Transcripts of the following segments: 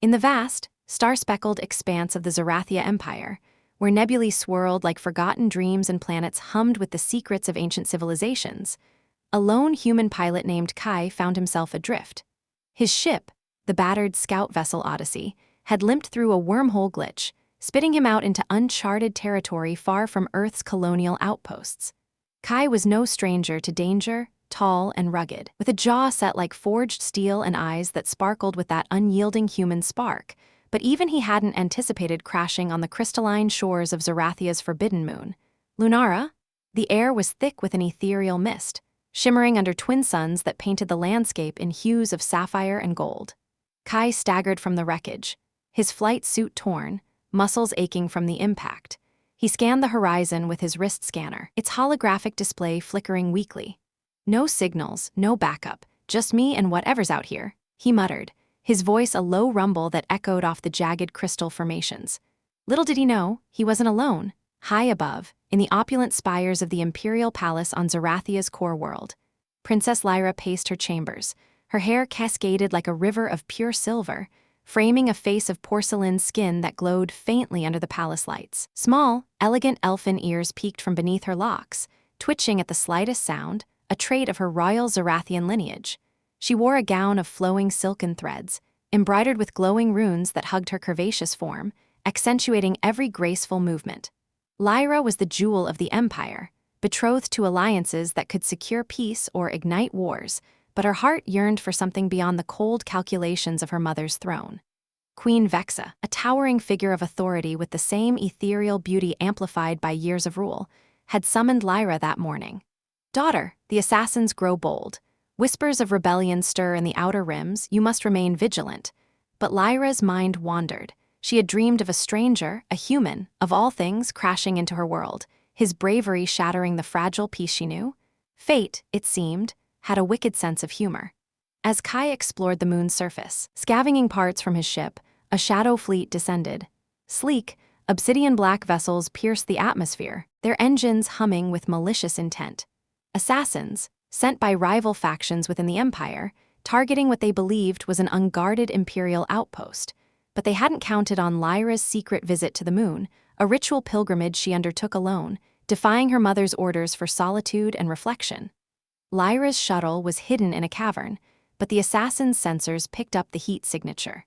In the vast, star-speckled expanse of the Zerathia Empire, where nebulae swirled like forgotten dreams and planets hummed with the secrets of ancient civilizations, a lone human pilot named Kai found himself adrift. His ship, the battered scout vessel Odyssey, had limped through a wormhole glitch, spitting him out into uncharted territory far from Earth's colonial outposts. Kai was no stranger to danger, tall and rugged, with a jaw set like forged steel and eyes that sparkled with that unyielding human spark, but even he hadn't anticipated crashing on the crystalline shores of Zerathia's forbidden moon, Lunara. The air was thick with an ethereal mist, shimmering under twin suns that painted the landscape in hues of sapphire and gold. Kai staggered from the wreckage, his flight suit torn, muscles aching from the impact. He scanned the horizon with his wrist scanner, its holographic display flickering weakly. "No signals, no backup, just me and whatever's out here," he muttered, his voice a low rumble that echoed off the jagged crystal formations. Little did he know, he wasn't alone. High above, in the opulent spires of the imperial palace on Zerathia's core world, Princess Lyra paced her chambers, her hair cascaded like a river of pure silver, framing a face of porcelain skin that glowed faintly under the palace lights. Small, elegant elfin ears peeked from beneath her locks, twitching at the slightest sound, a trait of her royal Zerathian lineage. She wore a gown of flowing silken threads, embroidered with glowing runes that hugged her curvaceous form, accentuating every graceful movement. Lyra was the jewel of the empire, betrothed to alliances that could secure peace or ignite wars, but her heart yearned for something beyond the cold calculations of her mother's throne. Queen Vexa, a towering figure of authority with the same ethereal beauty amplified by years of rule, had summoned Lyra that morning. "Daughter, the assassins grow bold. Whispers of rebellion stir in the outer rims, you must remain vigilant." But Lyra's mind wandered. She had dreamed of a stranger, a human, of all things, crashing into her world, his bravery shattering the fragile peace she knew. Fate, it seemed, had a wicked sense of humor. As Kai explored the moon's surface, scavenging parts from his ship, a shadow fleet descended. Sleek, obsidian-black vessels pierced the atmosphere, their engines humming with malicious intent. Assassins, sent by rival factions within the empire, targeting what they believed was an unguarded imperial outpost. But they hadn't counted on Lyra's secret visit to the moon, a ritual pilgrimage she undertook alone, defying her mother's orders for solitude and reflection. Lyra's shuttle was hidden in a cavern, but the assassin's sensors picked up the heat signature.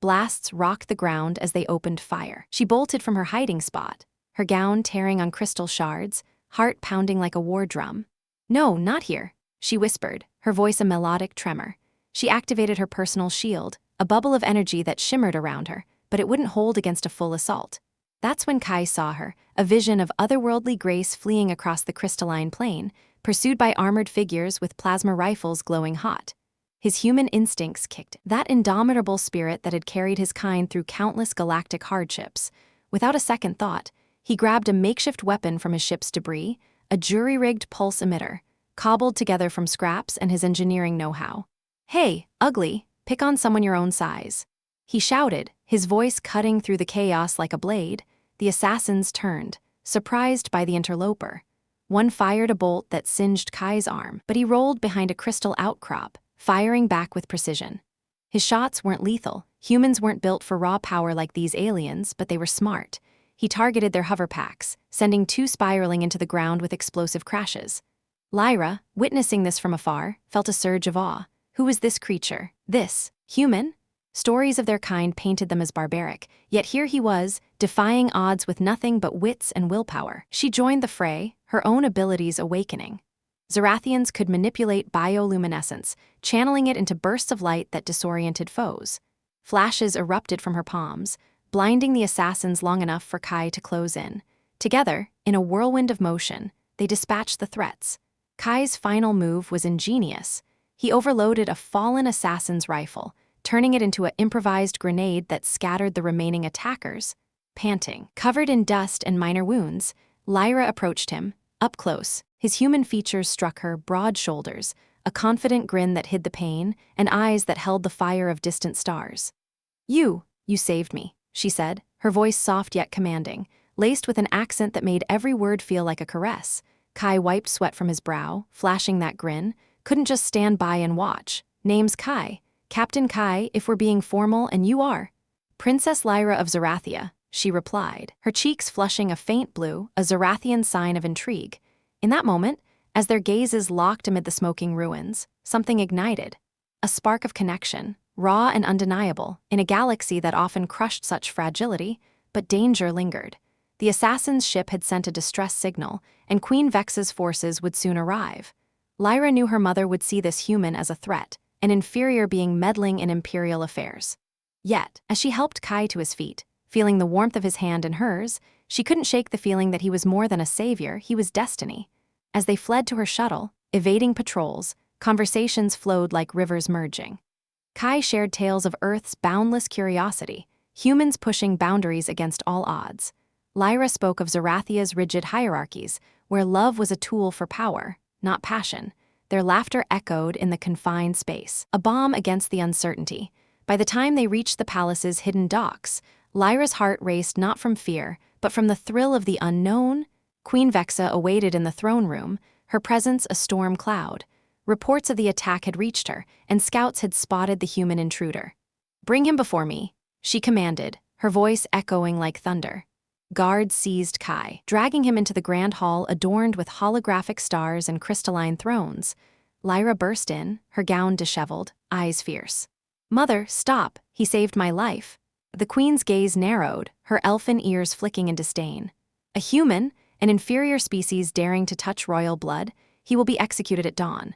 Blasts rocked the ground as they opened fire. She bolted from her hiding spot, her gown tearing on crystal shards, heart pounding like a war drum. "No, not here," she whispered, her voice a melodic tremor. She activated her personal shield, a bubble of energy that shimmered around her, but it wouldn't hold against a full assault. That's when Kai saw her, a vision of otherworldly grace fleeing across the crystalline plain, pursued by armored figures with plasma rifles glowing hot. His human instincts kicked, that indomitable spirit that had carried his kind through countless galactic hardships. Without a second thought, he grabbed a makeshift weapon from his ship's debris, a jury-rigged pulse emitter, cobbled together from scraps and his engineering know-how. "Hey, ugly, pick on someone your own size," he shouted, his voice cutting through the chaos like a blade. The assassins turned, surprised by the interloper. One fired a bolt that singed Kai's arm, but he rolled behind a crystal outcrop, firing back with precision. His shots weren't lethal. Humans weren't built for raw power like these aliens, but they were smart. He targeted their hover packs, sending two spiraling into the ground with explosive crashes. Lyra, witnessing this from afar, felt a surge of awe. Who was this creature? This human? Stories of their kind painted them as barbaric, yet here he was, defying odds with nothing but wits and willpower. She joined the fray, her own abilities awakening. Zerathians could manipulate bioluminescence, channeling it into bursts of light that disoriented foes. Flashes erupted from her palms, blinding the assassins long enough for Kai to close in. Together, in a whirlwind of motion, they dispatched the threats. Kai's final move was ingenious. He overloaded a fallen assassin's rifle, turning it into an improvised grenade that scattered the remaining attackers. Panting, covered in dust and minor wounds, Lyra approached him, up close. His human features struck her broad shoulders, a confident grin that hid the pain, and eyes that held the fire of distant stars. You saved me," she said, her voice soft yet commanding, laced with an accent that made every word feel like a caress. Kai wiped sweat from his brow, flashing that grin. Couldn't just stand by and watch. Name's Kai. Captain Kai, if we're being formal, and you are. Princess Lyra of Zerathia, she replied, her cheeks flushing a faint blue, a Zerathian sign of intrigue. In that moment, as their gazes locked amid the smoking ruins, something ignited. A spark of connection, raw and undeniable, in a galaxy that often crushed such fragility, but danger lingered. The assassin's ship had sent a distress signal, and Queen Vexa's forces would soon arrive. Lyra knew her mother would see this human as a threat, an inferior being meddling in imperial affairs. Yet, as she helped Kai to his feet, feeling the warmth of his hand in hers, she couldn't shake the feeling that he was more than a savior, he was destiny. As they fled to her shuttle, evading patrols, conversations flowed like rivers merging. Kai shared tales of Earth's boundless curiosity, humans pushing boundaries against all odds. Lyra spoke of Zerathia's rigid hierarchies, where love was a tool for power, not passion. Their laughter echoed in the confined space, a balm against the uncertainty. By the time they reached the palace's hidden docks, Lyra's heart raced not from fear, but from the thrill of the unknown. Queen Vexa awaited in the throne room, her presence a storm cloud. Reports of the attack had reached her, and scouts had spotted the human intruder. "Bring him before me," she commanded, her voice echoing like thunder. Guards seized Kai, dragging him into the grand hall adorned with holographic stars and crystalline thrones. Lyra burst in, her gown disheveled, eyes fierce. "Mother, stop, he saved my life." The queen's gaze narrowed, her elfin ears flicking in disdain. "A human, an inferior species daring to touch royal blood, he will be executed at dawn."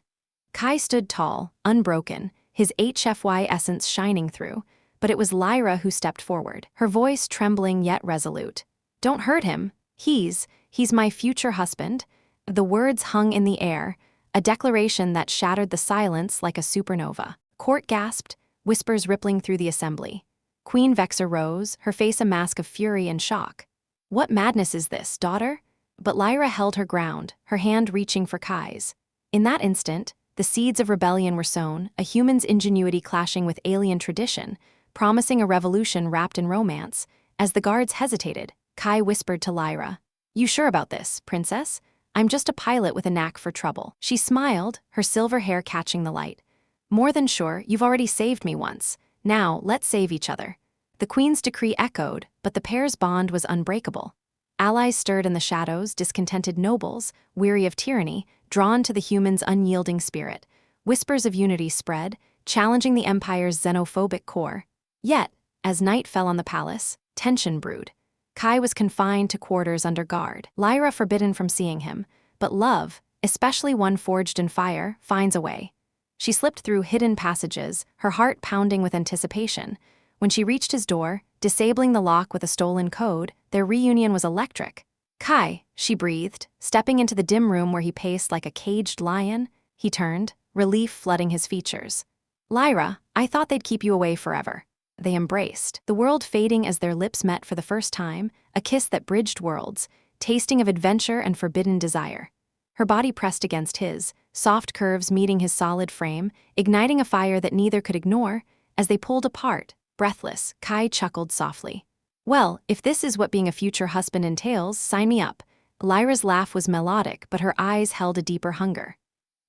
Kai stood tall, unbroken, his HFY essence shining through, but it was Lyra who stepped forward, her voice trembling yet resolute. "Don't hurt him. He's my future husband." The words hung in the air, a declaration that shattered the silence like a supernova. Court gasped, whispers rippling through the assembly. Queen Vexa rose, her face a mask of fury and shock. "What madness is this, daughter?" But Lyra held her ground, her hand reaching for Kai's. In that instant, the seeds of rebellion were sown, a human's ingenuity clashing with alien tradition, promising a revolution wrapped in romance. As the guards hesitated, Kai whispered to Lyra, "You sure about this, princess? I'm just a pilot with a knack for trouble." She smiled, her silver hair catching the light. "More than sure, you've already saved me once. Now, let's save each other." The queen's decree echoed, but the pair's bond was unbreakable. Allies stirred in the shadows, discontented nobles, weary of tyranny, drawn to the human's unyielding spirit. Whispers of unity spread, challenging the empire's xenophobic core. Yet, as night fell on the palace, tension brewed. Kai was confined to quarters under guard, Lyra forbidden from seeing him, but love, especially one forged in fire, finds a way. She slipped through hidden passages, her heart pounding with anticipation. When she reached his door, disabling the lock with a stolen code, their reunion was electric. "Kai," she breathed, stepping into the dim room where he paced like a caged lion. He turned, relief flooding his features. "Lyra, I thought they'd keep you away forever." They embraced, the world fading as their lips met for the first time, a kiss that bridged worlds, tasting of adventure and forbidden desire. Her body pressed against his, soft curves meeting his solid frame, igniting a fire that neither could ignore. As they pulled apart, breathless, Kai chuckled softly. "Well, if this is what being a future husband entails, sign me up." Lyra's laugh was melodic, but her eyes held a deeper hunger.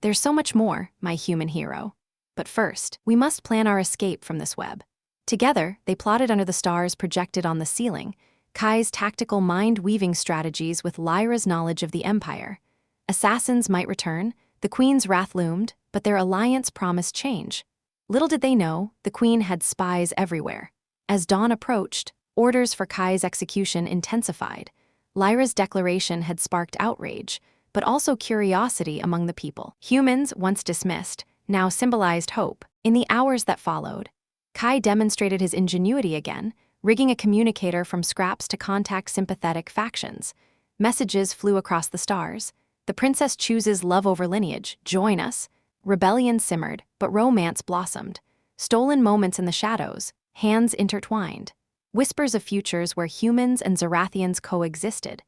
"There's so much more, my human hero. But first, we must plan our escape from this web." Together, they plotted under the stars projected on the ceiling, Kai's tactical mind-weaving strategies with Lyra's knowledge of the Empire. Assassins might return, the Queen's wrath loomed, but their alliance promised change. Little did they know, the Queen had spies everywhere. As dawn approached, orders for Kai's execution intensified. Lyra's declaration had sparked outrage, but also curiosity among the people. Humans, once dismissed, now symbolized hope. In the hours that followed, Kai demonstrated his ingenuity again, rigging a communicator from scraps to contact sympathetic factions. Messages flew across the stars. "The princess chooses love over lineage. Join us." Rebellion simmered, but romance blossomed. Stolen moments in the shadows, hands intertwined. Whispers of futures where humans and Zerathians coexisted.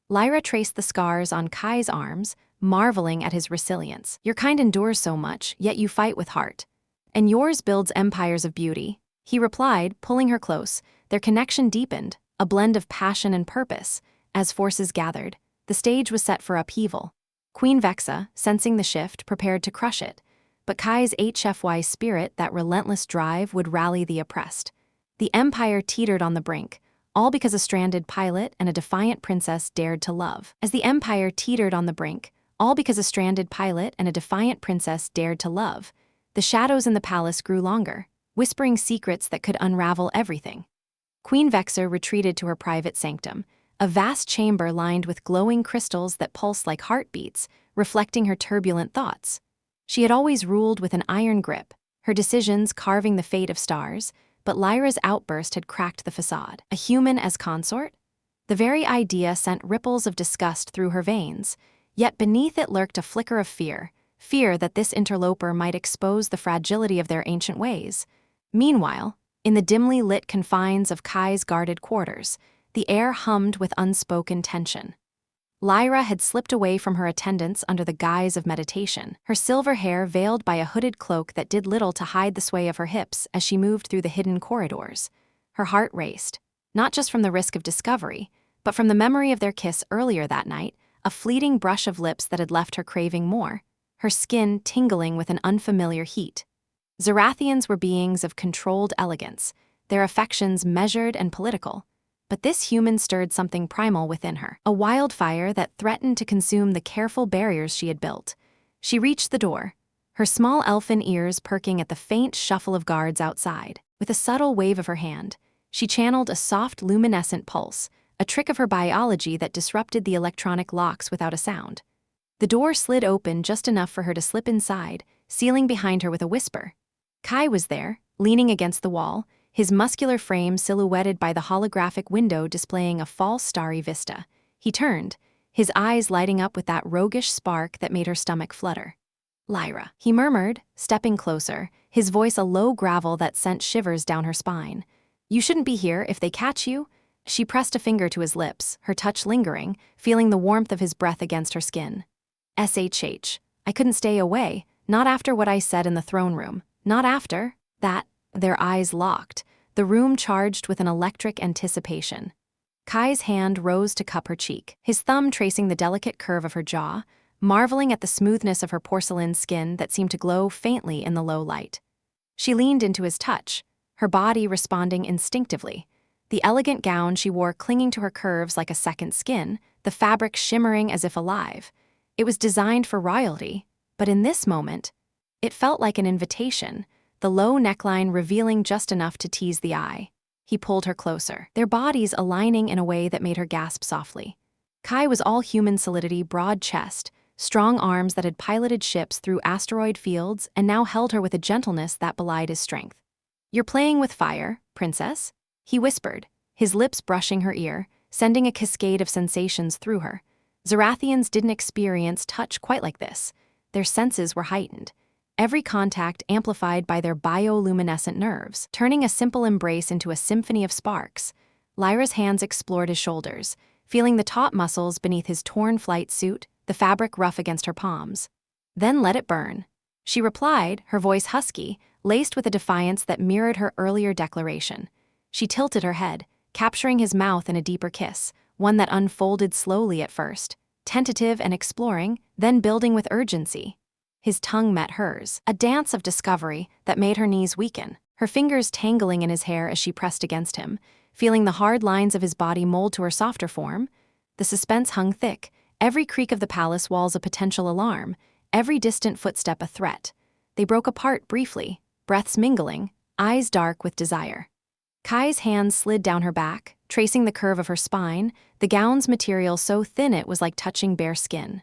Lyra traced the scars on Kai's arms, marveling at his resilience. "Your kind endures so much, yet you fight with heart. And yours builds empires of beauty." He replied, pulling her close. Their connection deepened, a blend of passion and purpose. As forces gathered, the stage was set for upheaval. Queen Vexa, sensing the shift, prepared to crush it. but Kai's HFY spirit, that relentless drive, would rally the oppressed. The Empire teetered on the brink, all because a stranded pilot and a defiant princess dared to love. As the Empire teetered on the brink, all because a stranded pilot and a defiant princess dared to love, the shadows in the palace grew longer, whispering secrets that could unravel everything. Queen Vexer retreated to her private sanctum, a vast chamber lined with glowing crystals that pulsed like heartbeats, reflecting her turbulent thoughts. She had always ruled with an iron grip, her decisions carving the fate of stars, but Lyra's outburst had cracked the facade. A human as consort? The very idea sent ripples of disgust through her veins, yet beneath it lurked a flicker of fear that this interloper might expose the fragility of their ancient ways. Meanwhile, in the dimly lit confines of Kai's guarded quarters, the air hummed with unspoken tension. Lyra had slipped away from her attendants under the guise of meditation, her silver hair veiled by a hooded cloak that did little to hide the sway of her hips as she moved through the hidden corridors. Her heart raced, not just from the risk of discovery, but from the memory of their kiss earlier that night, a fleeting brush of lips that had left her craving more, her skin tingling with an unfamiliar heat. Zerathians were beings of controlled elegance, their affections measured and political. But this human stirred something primal within her, a wildfire that threatened to consume the careful barriers she had built. She reached the door, her small elfin ears perking at the faint shuffle of guards outside. With a subtle wave of her hand, she channeled a soft luminescent pulse, a trick of her biology that disrupted the electronic locks without a sound. The door slid open just enough for her to slip inside, sealing behind her with a whisper. Kai was there, leaning against the wall, his muscular frame silhouetted by the holographic window displaying a false starry vista. He turned, his eyes lighting up with that roguish spark that made her stomach flutter. "Lyra," he murmured, stepping closer, his voice a low gravel that sent shivers down her spine. "You shouldn't be here if they catch you." She pressed a finger to his lips, her touch lingering, feeling the warmth of his breath against her skin. "SHH, I couldn't stay away, not after what I said in the throne room, not after that." Their eyes locked, the room charged with an electric anticipation. Kai's hand rose to cup her cheek, his thumb tracing the delicate curve of her jaw, marveling at the smoothness of her porcelain skin that seemed to glow faintly in the low light. She leaned into his touch, her body responding instinctively, the elegant gown she wore clinging to her curves like a second skin, the fabric shimmering as if alive. It was designed for royalty, but in this moment, it felt like an invitation, the low neckline revealing just enough to tease the eye. He pulled her closer, their bodies aligning in a way that made her gasp softly. Kai was all human solidity, broad chest, strong arms that had piloted ships through asteroid fields and now held her with a gentleness that belied his strength. "You're playing with fire, princess?" he whispered, his lips brushing her ear, sending a cascade of sensations through her. Zerathians didn't experience touch quite like this. Their senses were heightened, every contact amplified by their bioluminescent nerves, turning a simple embrace into a symphony of sparks. Lyra's hands explored his shoulders, feeling the taut muscles beneath his torn flight suit, the fabric rough against her palms. "Then let it burn," she replied, her voice husky, laced with a defiance that mirrored her earlier declaration. She tilted her head, capturing his mouth in a deeper kiss, one that unfolded slowly at first, tentative and exploring, then building with urgency. His tongue met hers, a dance of discovery that made her knees weaken, her fingers tangling in his hair as she pressed against him, feeling the hard lines of his body mold to her softer form. The suspense hung thick, every creak of the palace walls a potential alarm, every distant footstep a threat. They broke apart briefly, breaths mingling, eyes dark with desire. Kai's hands slid down her back, tracing the curve of her spine, the gown's material so thin it was like touching bare skin.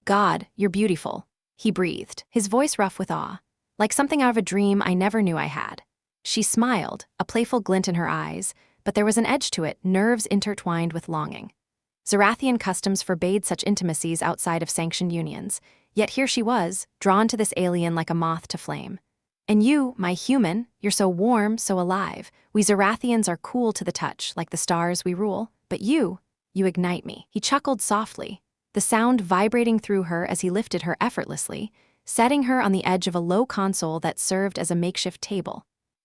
"God, you're beautiful," he breathed, his voice rough with awe, like something out of a dream I never knew I had. She smiled, a playful glint in her eyes, but there was an edge to it, nerves intertwined with longing. Zerathian customs forbade such intimacies outside of sanctioned unions, yet here she was, drawn to this alien like a moth to flame. "And you, my human, you're so warm, so alive. We Zerathians are cool to the touch, like the stars we rule, but you ignite me." He chuckled softly, the sound vibrating through her as he lifted her effortlessly, setting her on the edge of a low console that served as a makeshift table.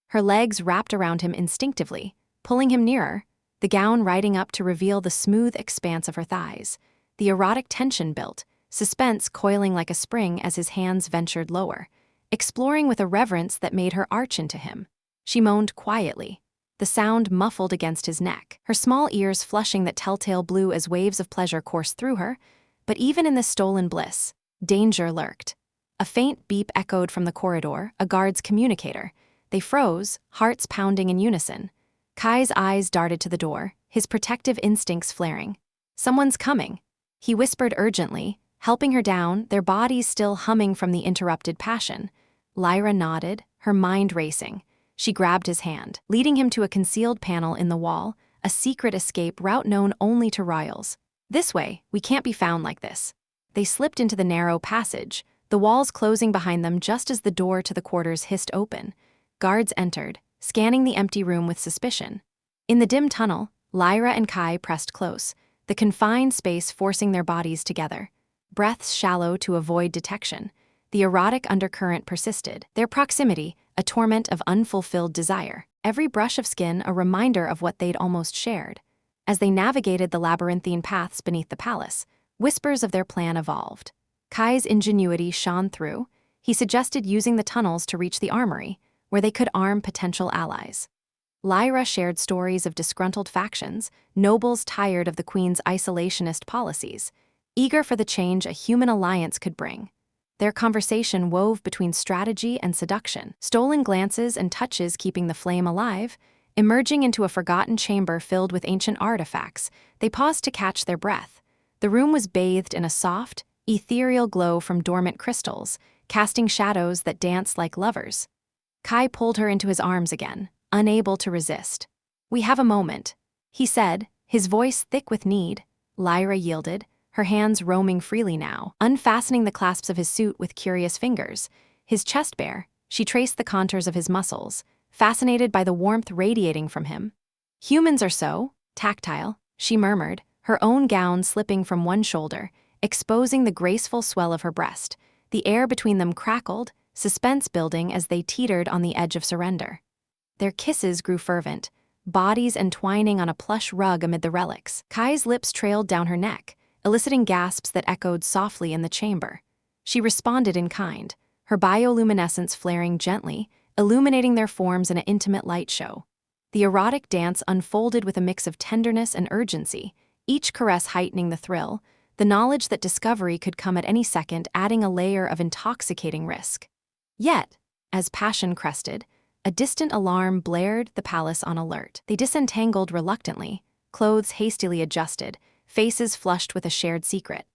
Her legs wrapped around him instinctively, pulling him nearer, the gown riding up to reveal the smooth expanse of her thighs. The erotic tension built, suspense coiling like a spring as his hands ventured lower. exploring with a reverence that made her arch into him. She moaned quietly, the sound muffled against his neck, her small ears flushing that telltale blue as waves of pleasure coursed through her. But even in this stolen bliss, danger lurked. A faint beep echoed from the corridor, a guard's communicator. They froze, hearts pounding in unison. Kai's eyes darted to the door, his protective instincts flaring. "Someone's coming," he whispered urgently, helping her down, their bodies still humming from the interrupted passion. Lyra nodded, her mind racing. She grabbed his hand, leading him to a concealed panel in the wall, a secret escape route known only to royals. "This way, we can't be found like this." They slipped into the narrow passage, the walls closing behind them just as the door to the quarters hissed open. Guards entered, scanning the empty room with suspicion. In the dim tunnel, Lyra and Kai pressed close, the confined space forcing their bodies together. Breaths shallow to avoid detection. The erotic undercurrent persisted, their proximity a torment of unfulfilled desire, every brush of skin a reminder of what they'd almost shared. As they navigated the labyrinthine paths beneath the palace, whispers of their plan evolved. Kai's ingenuity shone through. He suggested using the tunnels to reach the armory, where they could arm potential allies. Lyra shared stories of disgruntled factions, nobles tired of the queen's isolationist policies, eager for the change a human alliance could bring. Their conversation wove between strategy and seduction, stolen glances and touches keeping the flame alive. Emerging into a forgotten chamber filled with ancient artifacts, they paused to catch their breath. The room was bathed in a soft, ethereal glow from dormant crystals, casting shadows that danced like lovers. Kai pulled her into his arms again, unable to resist. "We have a moment," he said, his voice thick with need. Lyra yielded, her hands roaming freely now, unfastening the clasps of his suit with curious fingers. His chest bare, she traced the contours of his muscles, fascinated by the warmth radiating from him. "Humans are so tactile," she murmured, her own gown slipping from one shoulder, exposing the graceful swell of her breast. The air between them crackled, suspense building as they teetered on the edge of surrender. Their kisses grew fervent, bodies entwining on a plush rug amid the relics. Kai's lips trailed down her neck, eliciting gasps that echoed softly in the chamber. She responded in kind, her bioluminescence flaring gently, illuminating their forms in an intimate light show. The erotic dance unfolded with a mix of tenderness and urgency, each caress heightening the thrill, the knowledge that discovery could come at any second adding a layer of intoxicating risk. Yet, as passion crested, a distant alarm blared, the palace on alert. They disentangled reluctantly, clothes hastily adjusted, faces flushed with a shared secret.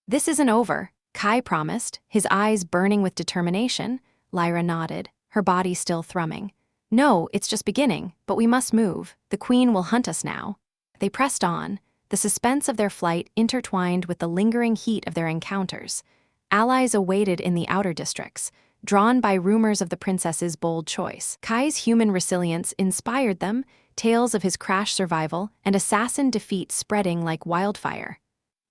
"This isn't over," Kai promised, his eyes burning with determination. Lyra nodded, her body still thrumming. "No, it's just beginning, but we must move. The queen will hunt us now." They pressed on, the suspense of their flight intertwined with the lingering heat of their encounters. Allies awaited in the outer districts, drawn by rumors of the princess's bold choice. Kai's human resilience inspired them, tales of his crash survival and assassin defeat spreading like wildfire.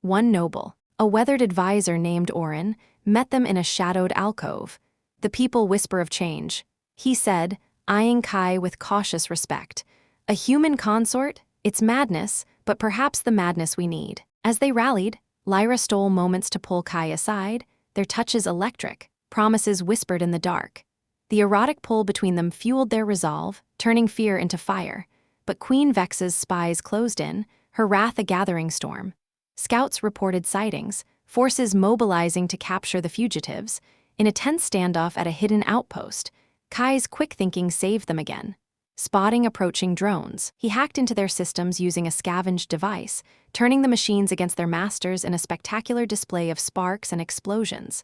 One noble, a weathered advisor named Orin, met them in a shadowed alcove. "The people whisper of change," he said, eyeing Kai with cautious respect. "A human consort? It's madness, but perhaps the madness we need." As they rallied, Lyra stole moments to pull Kai aside, their touches electric, promises whispered in the dark. The erotic pull between them fueled their resolve, turning fear into fire. But Queen Vex's spies closed in, her wrath a gathering storm. Scouts reported sightings, forces mobilizing to capture the fugitives. In a tense standoff at a hidden outpost, Kai's quick thinking saved them again. Spotting approaching drones, he hacked into their systems using a scavenged device, turning the machines against their masters in a spectacular display of sparks and explosions.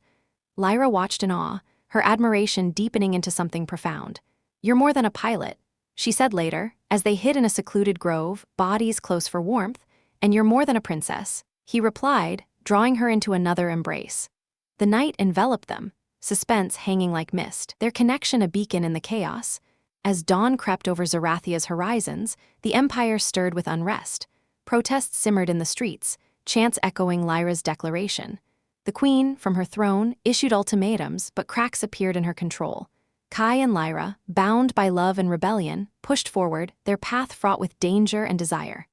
Lyra watched in awe, her admiration deepening into something profound. "You're more than a pilot," she said later, as they hid in a secluded grove, bodies close for warmth. "And you're more than a princess," he replied, drawing her into another embrace. The night enveloped them, suspense hanging like mist, their connection a beacon in the chaos. As dawn crept over Zerathia's horizons, the empire stirred with unrest. Protests simmered in the streets, chants echoing Lyra's declaration. The queen, from her throne, issued ultimatums, but cracks appeared in her control. Kai and Lyra, bound by love and rebellion, pushed forward, their path fraught with danger and desire.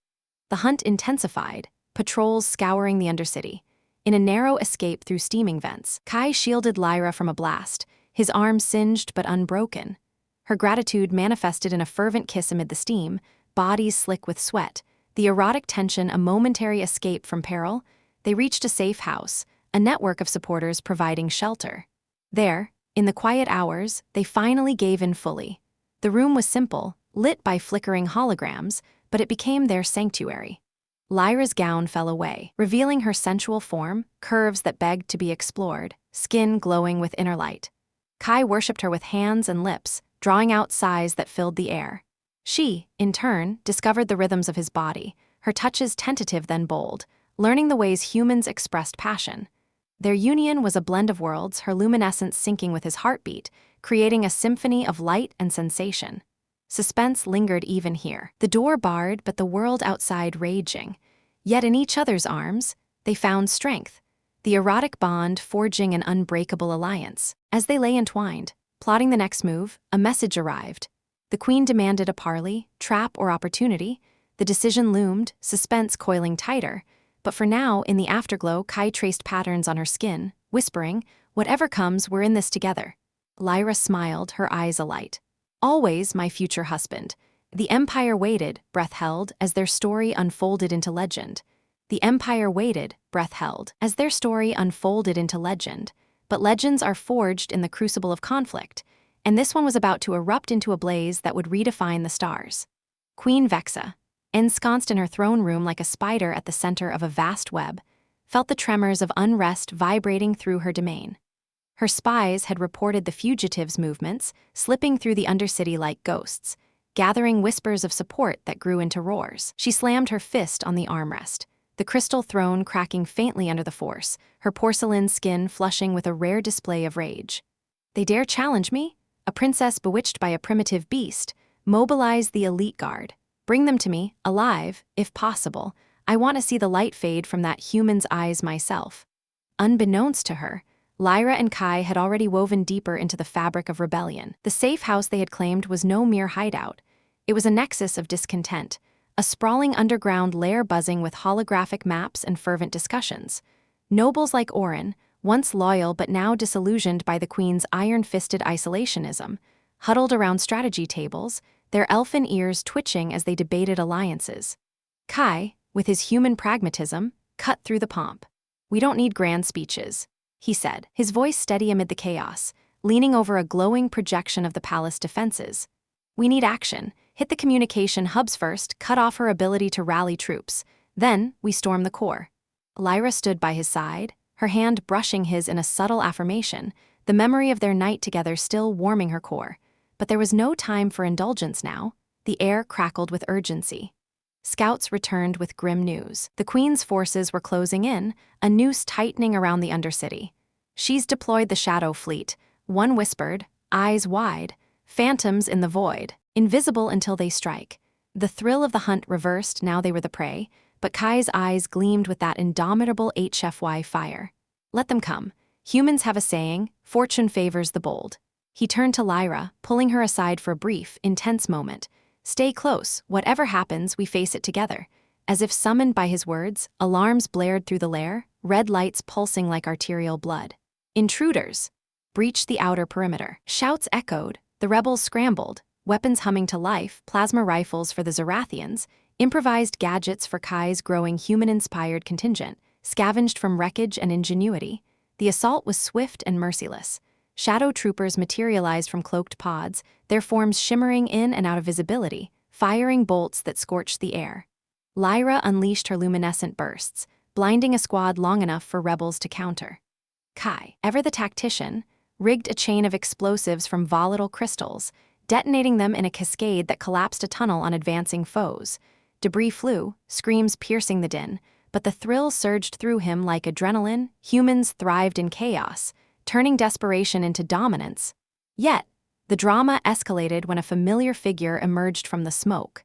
The hunt intensified, patrols scouring the undercity. In a narrow escape through steaming vents, Kai shielded Lyra from a blast, his arm singed but unbroken. Her gratitude manifested in a fervent kiss amid the steam, bodies slick with sweat, the erotic tension a momentary escape from peril. They reached a safe house, a network of supporters providing shelter. There, in the quiet hours, they finally gave in fully. The room was simple, lit by flickering holograms, but it became their sanctuary. Lyra's gown fell away, revealing her sensual form, curves that begged to be explored, skin glowing with inner light. Kai worshipped her with hands and lips, drawing out sighs that filled the air. She, in turn, discovered the rhythms of his body, her touches tentative then bold, learning the ways humans expressed passion. Their union was a blend of worlds, her luminescence syncing with his heartbeat, creating a symphony of light and sensation. Suspense lingered even here, the door barred but the world outside raging. Yet in each other's arms, they found strength, the erotic bond forging an unbreakable alliance. As they lay entwined, plotting the next move, a message arrived. The queen demanded a parley, trap or opportunity. The decision loomed, suspense coiling tighter. But for now, in the afterglow, Kai traced patterns on her skin, whispering, "Whatever comes, we're in this together." Lyra smiled, her eyes alight. "Always my future husband." The Empire waited, breath held, as their story unfolded into legend. The Empire waited, breath held, as their story unfolded into legend. But legends are forged in the crucible of conflict, and this one was about to erupt into a blaze that would redefine the stars. Queen Vexa, ensconced in her throne room like a spider at the center of a vast web, felt the tremors of unrest vibrating through her domain. Her spies had reported the fugitives' movements, slipping through the undercity like ghosts, gathering whispers of support that grew into roars. She slammed her fist on the armrest, the crystal throne cracking faintly under the force, her porcelain skin flushing with a rare display of rage. "They dare challenge me? A princess bewitched by a primitive beast. Mobilize the elite guard. Bring them to me, alive, if possible. I want to see the light fade from that human's eyes myself." Unbeknownst to her, Lyra and Kai had already woven deeper into the fabric of rebellion. The safe house they had claimed was no mere hideout. It was a nexus of discontent, a sprawling underground lair buzzing with holographic maps and fervent discussions. Nobles like Orin, once loyal but now disillusioned by the queen's iron-fisted isolationism, huddled around strategy tables, their elfin ears twitching as they debated alliances. Kai, with his human pragmatism, cut through the pomp. "We don't need grand speeches," he said, his voice steady amid the chaos, leaning over a glowing projection of the palace defenses. "We need action. Hit the communication hubs first, cut off her ability to rally troops. Then, we storm the core." Lyra stood by his side, her hand brushing his in a subtle affirmation, the memory of their night together still warming her core. But there was no time for indulgence now. The air crackled with urgency. Scouts returned with grim news. The queen's forces were closing in, a noose tightening around the undercity. "She's deployed the shadow fleet," one whispered, eyes wide, "phantoms in the void, invisible until they strike." The thrill of the hunt reversed now they were the prey, but Kai's eyes gleamed with that indomitable HFY fire. "Let them come. Humans have a saying, fortune favors the bold." He turned to Lyra, pulling her aside for a brief, intense moment. "Stay close. Whatever happens, we face it together." As if summoned by his words, alarms blared through the lair, red lights pulsing like arterial blood. "Intruders!" Breached the outer perimeter. Shouts echoed, the rebels scrambled, weapons humming to life, plasma rifles for the Zerathians, improvised gadgets for Kai's growing human-inspired contingent, scavenged from wreckage and ingenuity. The assault was swift and merciless. Shadow troopers materialized from cloaked pods, their forms shimmering in and out of visibility, firing bolts that scorched the air. Lyra unleashed her luminescent bursts, blinding a squad long enough for rebels to counter. Kai, ever the tactician, rigged a chain of explosives from volatile crystals, detonating them in a cascade that collapsed a tunnel on advancing foes. Debris flew, screams piercing the din, but the thrill surged through him like adrenaline. Humans thrived in chaos, turning desperation into dominance. Yet, the drama escalated when a familiar figure emerged from the smoke.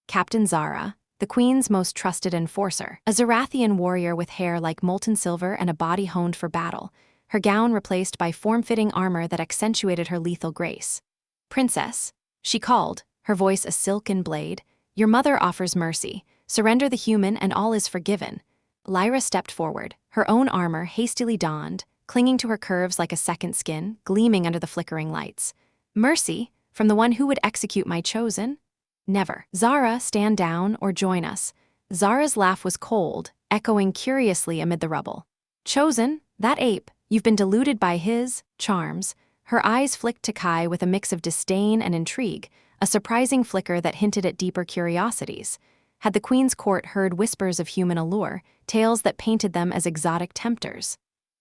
Captain Zara, the queen's most trusted enforcer, a Zerathian warrior with hair like molten silver and a body honed for battle, her gown replaced by form-fitting armor that accentuated her lethal grace. "Princess," she called, her voice a silken blade, "your mother offers mercy. Surrender the human and all is forgiven." Lyra stepped forward, her own armor hastily donned, clinging to her curves like a second skin, gleaming under the flickering lights. Mercy, from the one who would execute my chosen? Never. Zara, stand down or join us. Zara's laugh was cold, echoing curiously amid the rubble. Chosen? That ape, you've been deluded by his charms. Her eyes flicked to Kai with a mix of disdain and intrigue, a surprising flicker that hinted at deeper curiosities. Had the Queen's court heard whispers of human allure, tales that painted them as exotic tempters?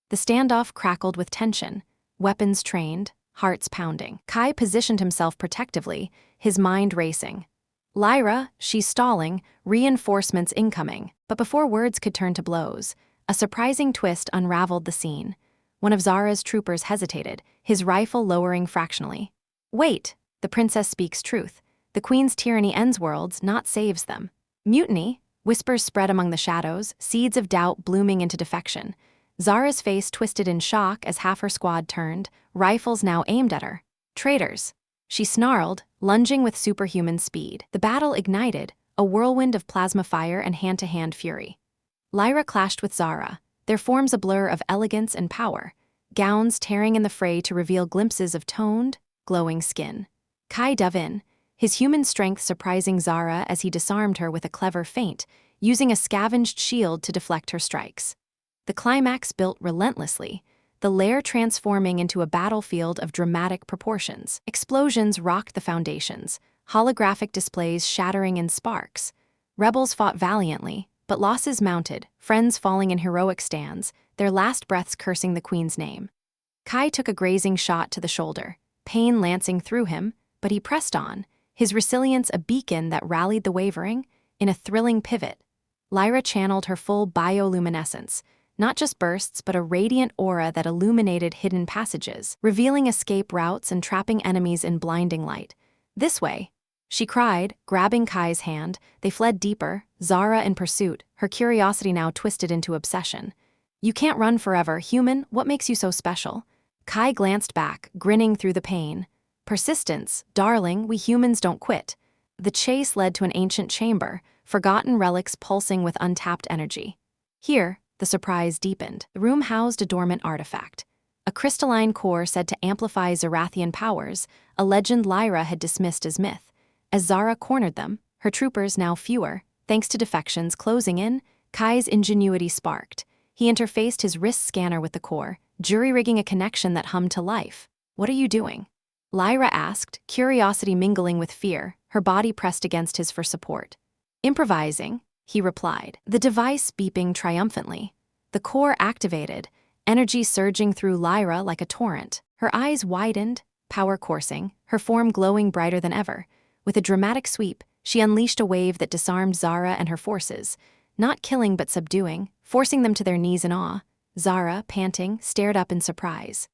The standoff crackled with tension, weapons trained, hearts pounding. Kai positioned himself protectively, his mind racing. Lyra, she's stalling, reinforcements incoming. But before words could turn to blows, a surprising twist unraveled the scene. One of Zara's troopers hesitated, his rifle lowering fractionally. Wait, the princess speaks truth. The Queen's tyranny ends worlds, not saves them. Mutiny? Whispers spread among the shadows, seeds of doubt blooming into defection. Zara's face twisted in shock as half her squad turned, rifles now aimed at her. Traitors! She snarled, lunging with superhuman speed. The battle ignited, a whirlwind of plasma fire and hand-to-hand fury. Lyra clashed with Zara, their forms a blur of elegance and power, gowns tearing in the fray to reveal glimpses of toned, glowing skin. Kai dove in, his human strength surprising Zara as he disarmed her with a clever feint, using a scavenged shield to deflect her strikes. The climax built relentlessly, the lair transforming into a battlefield of dramatic proportions. Explosions rocked the foundations, holographic displays shattering in sparks. Rebels fought valiantly, but losses mounted, friends falling in heroic stands, their last breaths cursing the Queen's name. Kai took a grazing shot to the shoulder, pain lancing through him, but he pressed on, his resilience a beacon that rallied the wavering. In a thrilling pivot, Lyra channeled her full bioluminescence, not just bursts but a radiant aura that illuminated hidden passages, revealing escape routes and trapping enemies in blinding light. This way, she cried, grabbing Kai's hand. They fled deeper, Zara in pursuit, her curiosity now twisted into obsession. You can't run forever, human, what makes you so special? Kai glanced back, grinning through the pain. Persistence, darling, we humans don't quit. The chase led to an ancient chamber, forgotten relics pulsing with untapped energy. Here, the surprise deepened. The room housed a dormant artifact. A crystalline core said to amplify Zerathian powers, a legend Lyra had dismissed as myth. As Zara cornered them, her troopers now fewer, thanks to defections closing in, Kai's ingenuity sparked. He interfaced his wrist scanner with the core, jury-rigging a connection that hummed to life. What are you doing? Lyra asked, curiosity mingling with fear, her body pressed against his for support. Improvising, he replied, the device beeping triumphantly. The core activated, energy surging through Lyra like a torrent. Her eyes widened, power coursing, her form glowing brighter than ever. With a dramatic sweep, she unleashed a wave that disarmed Zara and her forces, not killing but subduing, forcing them to their knees in awe. Zara, panting, stared up in surprise.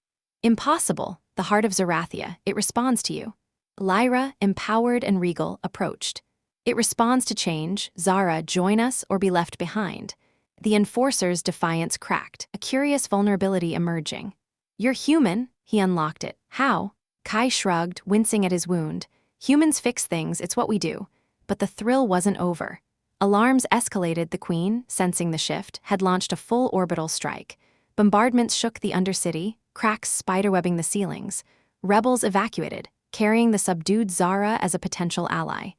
Impossible, the heart of Zerathia, it responds to you. Lyra, empowered and regal, approached. It responds to change. Zara, join us or be left behind. The enforcer's defiance cracked, a curious vulnerability emerging. You're human, he unlocked it. How? Kai shrugged, wincing at his wound. Humans fix things, it's what we do. But the thrill wasn't over. Alarms escalated. The Queen, sensing the shift, had launched a full orbital strike. Bombardments shook the undercity, cracks spiderwebbing the ceilings. Rebels evacuated, carrying the subdued Zara as a potential ally.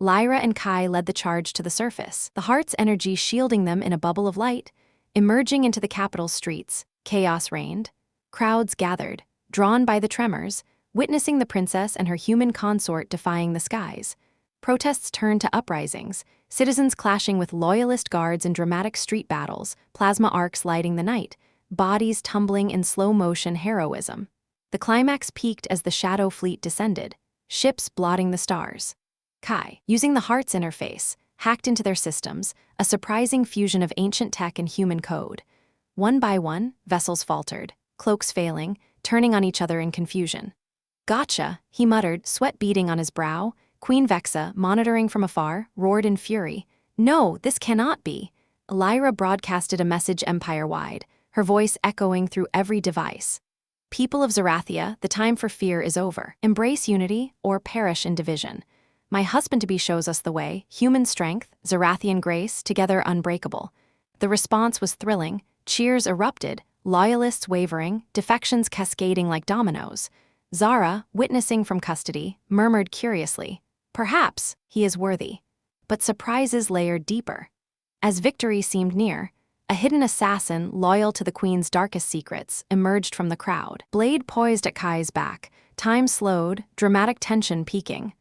Lyra and Kai led the charge to the surface, the heart's energy shielding them in a bubble of light. Emerging into the capital's streets, chaos reigned. Crowds gathered, drawn by the tremors, witnessing the princess and her human consort defying the skies. Protests turned to uprisings, citizens clashing with loyalist guards in dramatic street battles, plasma arcs lighting the night, bodies tumbling in slow-motion heroism. The climax peaked as the Shadow Fleet descended, ships blotting the stars. Kai, using the heart's interface, hacked into their systems, a surprising fusion of ancient tech and human code. One by one, vessels faltered, cloaks failing, turning on each other in confusion. Gotcha, he muttered, sweat beading on his brow. Queen Vexa, monitoring from afar, roared in fury. No, this cannot be. Lyra broadcasted a message empire-wide, her voice echoing through every device. People of Zerathia, the time for fear is over. Embrace unity or perish in division. My husband-to-be shows us the way, human strength, Zerathian grace, together unbreakable. The response was thrilling, cheers erupted, loyalists wavering, defections cascading like dominoes. Zara, witnessing from custody, murmured curiously, "Perhaps he is worthy." But surprises layered deeper. As victory seemed near, a hidden assassin loyal to the queen's darkest secrets emerged from the crowd. Blade poised at Kai's back, time slowed, dramatic tension peaking.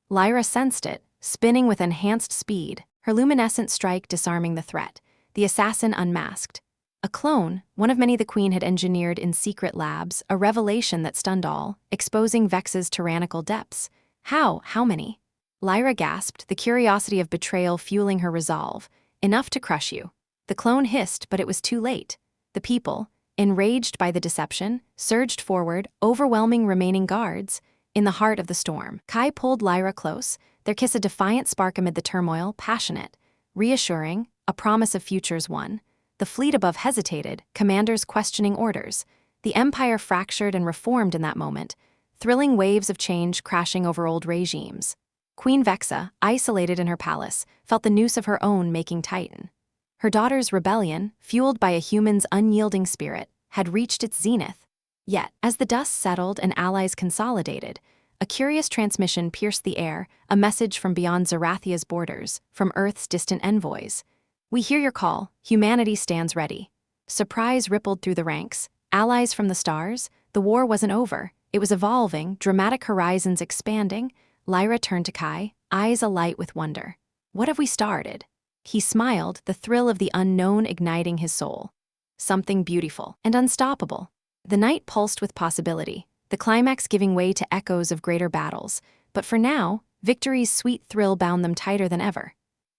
Lyra sensed it, spinning with enhanced speed, her luminescent strike disarming the threat. The assassin unmasked. A clone, one of many the queen had engineered in secret labs, a revelation that stunned all, exposing Vex's tyrannical depths. How many? Lyra gasped, the curiosity of betrayal fueling her resolve. Enough to crush you. The clone hissed, but it was too late. The people, enraged by the deception, surged forward, overwhelming remaining guards. In the heart of the storm, Kai pulled Lyra close, their kiss a defiant spark amid the turmoil, passionate, reassuring, a promise of futures won. The fleet above hesitated, commanders questioning orders. The empire fractured and reformed in that moment, thrilling waves of change crashing over old regimes. Queen Vexa, isolated in her palace, felt the noose of her own making tighten. Her daughter's rebellion, fueled by a human's unyielding spirit, had reached its zenith. Yet, as the dust settled and allies consolidated, a curious transmission pierced the air, a message from beyond Zerathia's borders, from Earth's distant envoys. "We hear your call. Humanity stands ready." Surprise rippled through the ranks. Allies from the stars? The war wasn't over. It was evolving, dramatic horizons expanding. Lyra turned to Kai, eyes alight with wonder. "What have we started?" He smiled, the thrill of the unknown igniting his soul. Something beautiful and unstoppable. The night pulsed with possibility, the climax giving way to echoes of greater battles. But for now, victory's sweet thrill bound them tighter than ever.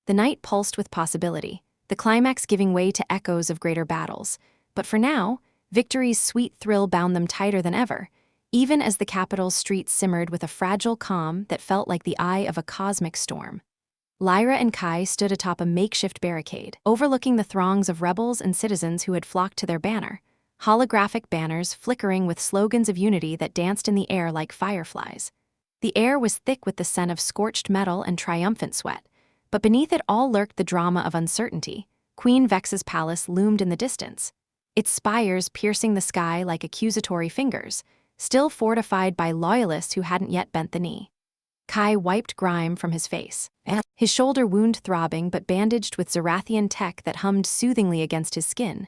The night pulsed with possibility, the climax giving way to echoes of greater battles. But for now, victory's sweet thrill bound them tighter than ever, even as the capital's streets simmered with a fragile calm that felt like the eye of a cosmic storm. Lyra and Kai stood atop a makeshift barricade, overlooking the throngs of rebels and citizens who had flocked to their banner, holographic banners flickering with slogans of unity that danced in the air like fireflies. The air was thick with the scent of scorched metal and triumphant sweat, but beneath it all lurked the drama of uncertainty. Queen Vex's palace loomed in the distance, its spires piercing the sky like accusatory fingers, still fortified by loyalists who hadn't yet bent the knee. Kai wiped grime from his face, his shoulder wound throbbing but bandaged with Zerathian tech that hummed soothingly against his skin.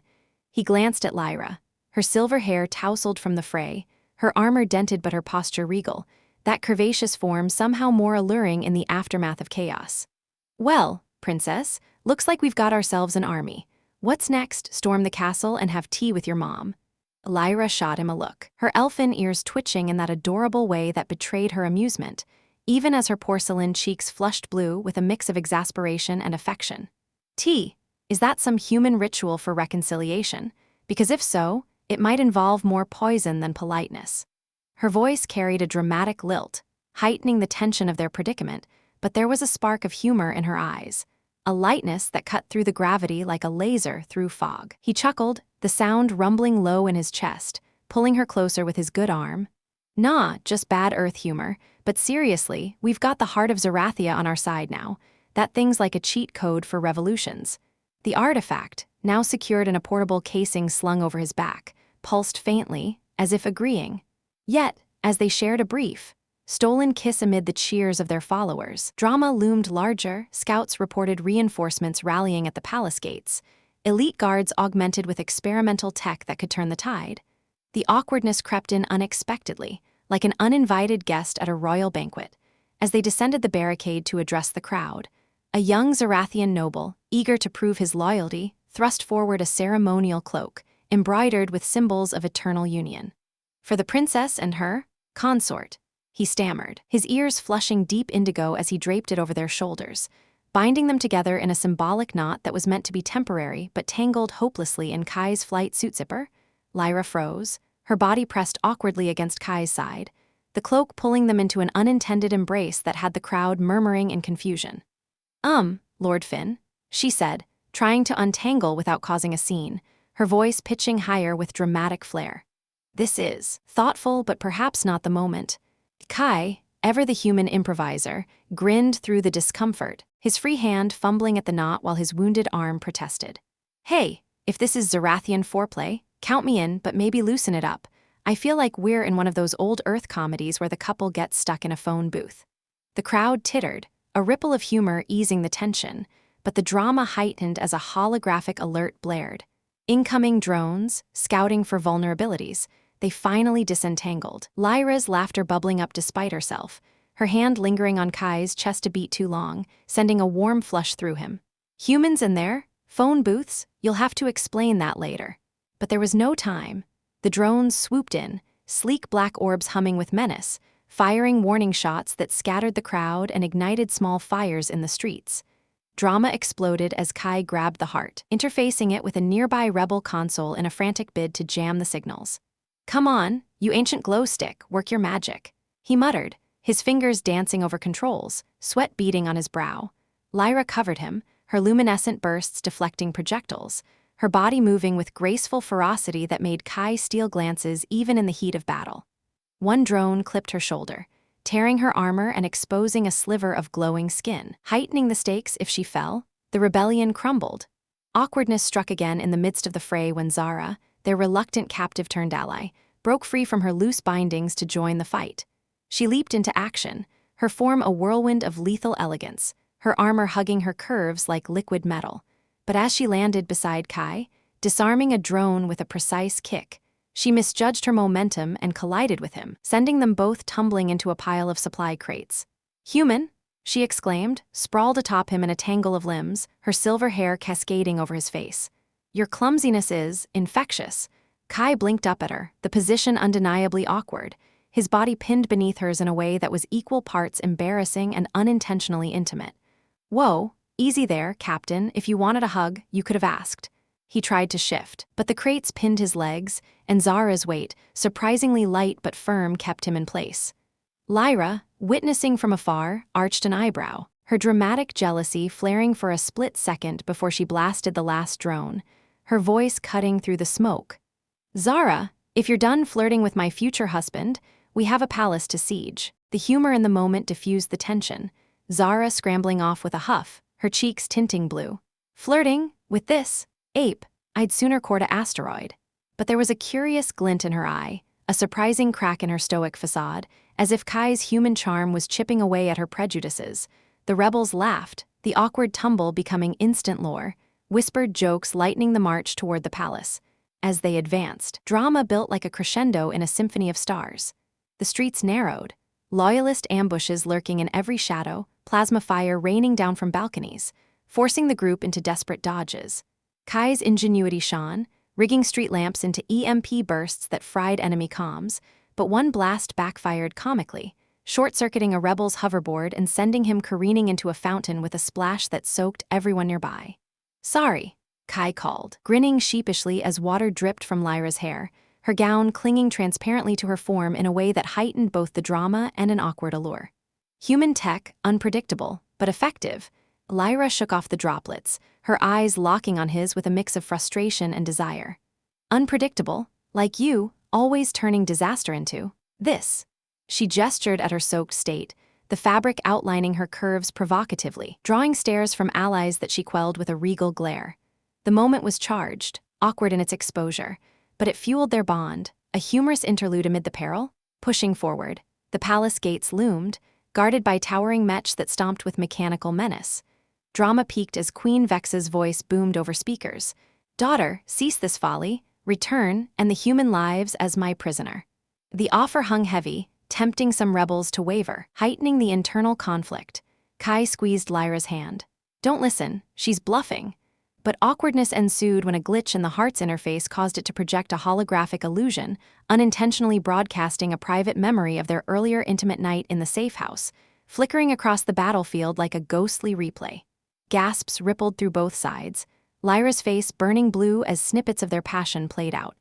He glanced at Lyra, her silver hair tousled from the fray, her armor dented but her posture regal, that curvaceous form somehow more alluring in the aftermath of chaos. "Well, Princess, looks like we've got ourselves an army. What's next? Storm the castle and have tea with your mom?" Lyra shot him a look, her elfin ears twitching in that adorable way that betrayed her amusement, even as her porcelain cheeks flushed blue with a mix of exasperation and affection. "Tea? Is that some human ritual for reconciliation? Because if so, it might involve more poison than politeness." Her voice carried a dramatic lilt, heightening the tension of their predicament, but there was a spark of humor in her eyes, a lightness that cut through the gravity like a laser through fog. He chuckled, the sound rumbling low in his chest, pulling her closer with his good arm. "Nah, just bad Earth humor, but seriously, we've got the heart of Zerathia on our side now. That thing's like a cheat code for revolutions." The artifact, now secured in a portable casing slung over his back, pulsed faintly, as if agreeing. Yet, as they shared a brief, stolen kiss amid the cheers of their followers, drama loomed larger. Scouts reported reinforcements rallying at the palace gates, elite guards augmented with experimental tech that could turn the tide. The awkwardness crept in unexpectedly, like an uninvited guest at a royal banquet. As they descended the barricade to address the crowd, a young Zerathian noble, eager to prove his loyalty, thrust forward a ceremonial cloak, embroidered with symbols of eternal union. "For the princess and her consort," he stammered, his ears flushing deep indigo as he draped it over their shoulders, binding them together in a symbolic knot that was meant to be temporary but tangled hopelessly in Kai's flight suit zipper. Lyra froze, her body pressed awkwardly against Kai's side, the cloak pulling them into an unintended embrace that had the crowd murmuring in confusion. Lord Finn," she said, trying to untangle without causing a scene, her voice pitching higher with dramatic flair. "This is thoughtful but perhaps not the moment." Kai, ever the human improviser, grinned through the discomfort, his free hand fumbling at the knot while his wounded arm protested. "Hey, if this is Zerathian foreplay, Count me in, but maybe loosen it up. I feel like we're in one of those old Earth comedies where the couple gets stuck in a phone booth. The crowd tittered, a ripple of humor easing the tension, but the drama heightened as a holographic alert blared. Incoming drones, scouting for vulnerabilities. They finally disentangled. Lyra's laughter bubbling up despite herself, her hand lingering on Kai's chest a beat too long, sending a warm flush through him. Humans in there? Phone booths? You'll have to explain that later. But there was no time. The drones swooped in, sleek black orbs humming with menace, firing warning shots that scattered the crowd and ignited small fires in the streets. Drama exploded as Kai grabbed the heart, interfacing it with a nearby rebel console in a frantic bid to jam the signals. "Come on, you ancient glow stick, work your magic," he muttered, his fingers dancing over controls, sweat beading on his brow. Lyra covered him, her luminescent bursts deflecting projectiles, her body moving with graceful ferocity that made Kai steal glances even in the heat of battle. One drone clipped her shoulder, tearing her armor and exposing a sliver of glowing skin, heightening the stakes if she fell. The rebellion crumbled. Awkwardness struck again in the midst of the fray when Zara, their reluctant captive-turned-ally, broke free from her loose bindings to join the fight. She leaped into action, her form a whirlwind of lethal elegance, her armor hugging her curves like liquid metal. But as she landed beside Kai, disarming a drone with a precise kick, she misjudged her momentum and collided with him, sending them both tumbling into a pile of supply crates. "Human!" she exclaimed, sprawled atop him in a tangle of limbs, her silver hair cascading over his face. "Your clumsiness is infectious." Kai blinked up at her, the position undeniably awkward, his body pinned beneath hers in a way that was equal parts embarrassing and unintentionally intimate. "Whoa, easy there, Captain. If you wanted a hug, you could have asked." He tried to shift, but the crates pinned his legs, and Zara's weight, surprisingly light but firm, kept him in place. Lyra, witnessing from afar, arched an eyebrow, her dramatic jealousy flaring for a split second before she blasted the last drone, her voice cutting through the smoke. "Zara, if you're done flirting with my future husband, we have a palace to siege." The humor in the moment diffused the tension, Zara scrambling off with a huff, her cheeks tinting blue. "Flirting? With this? Ape? I'd sooner court a asteroid." But there was a curious glint in her eye, a surprising crack in her stoic facade, as if Kai's human charm was chipping away at her prejudices. The rebels laughed, the awkward tumble becoming instant lore, whispered jokes lightening the march toward the palace. As they advanced, drama built like a crescendo in a symphony of stars. The streets narrowed, loyalist ambushes lurking in every shadow, plasma fire raining down from balconies, forcing the group into desperate dodges. Kai's ingenuity shone, rigging street lamps into EMP bursts that fried enemy comms, but one blast backfired comically, short-circuiting a rebel's hoverboard and sending him careening into a fountain with a splash that soaked everyone nearby. "Sorry," Kai called, grinning sheepishly as water dripped from Lyra's hair, her gown clinging transparently to her form in a way that heightened both the drama and an awkward allure. Human tech, unpredictable, but effective. Lyra shook off the droplets, her eyes locking on his with a mix of frustration and desire. "Unpredictable, like you, always turning disaster into this." She gestured at her soaked state, the fabric outlining her curves provocatively, drawing stares from allies that she quelled with a regal glare. The moment was charged, awkward in its exposure, but it fueled their bond, a humorous interlude amid the peril. Pushing forward, the palace gates loomed, guarded by towering mechs that stomped with mechanical menace. Drama peaked as Queen Vex's voice boomed over speakers. "Daughter, cease this folly, return, and the human lives as my prisoner." The offer hung heavy, tempting some rebels to waver, heightening the internal conflict. Kai squeezed Lyra's hand. "Don't listen, she's bluffing." But awkwardness ensued when a glitch in the heart's interface caused it to project a holographic illusion, unintentionally broadcasting a private memory of their earlier intimate night in the safe house, flickering across the battlefield like a ghostly replay. Gasps rippled through both sides, Lyra's face burning blue as snippets of their passion played out.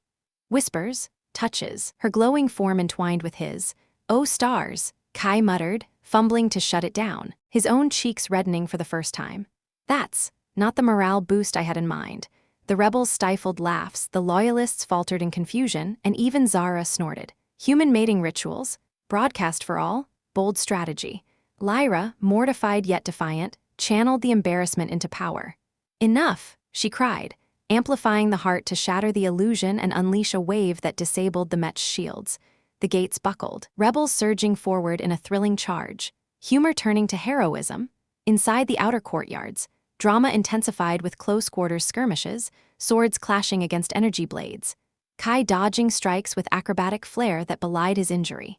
Whispers, touches, her glowing form entwined with his. "Oh stars," Kai muttered, fumbling to shut it down, his own cheeks reddening for the first time. "That's not the morale boost I had in mind." The rebels stifled laughs, the loyalists faltered in confusion, and even Zara snorted. Human mating rituals, broadcast for all, bold strategy. Lyra, mortified yet defiant, channeled the embarrassment into power. "Enough," she cried, amplifying the heart to shatter the illusion and unleash a wave that disabled the Mech's shields. The gates buckled, rebels surging forward in a thrilling charge, humor turning to heroism. Inside the outer courtyards, drama intensified with close-quarters skirmishes, swords clashing against energy blades, Kai dodging strikes with acrobatic flair that belied his injury.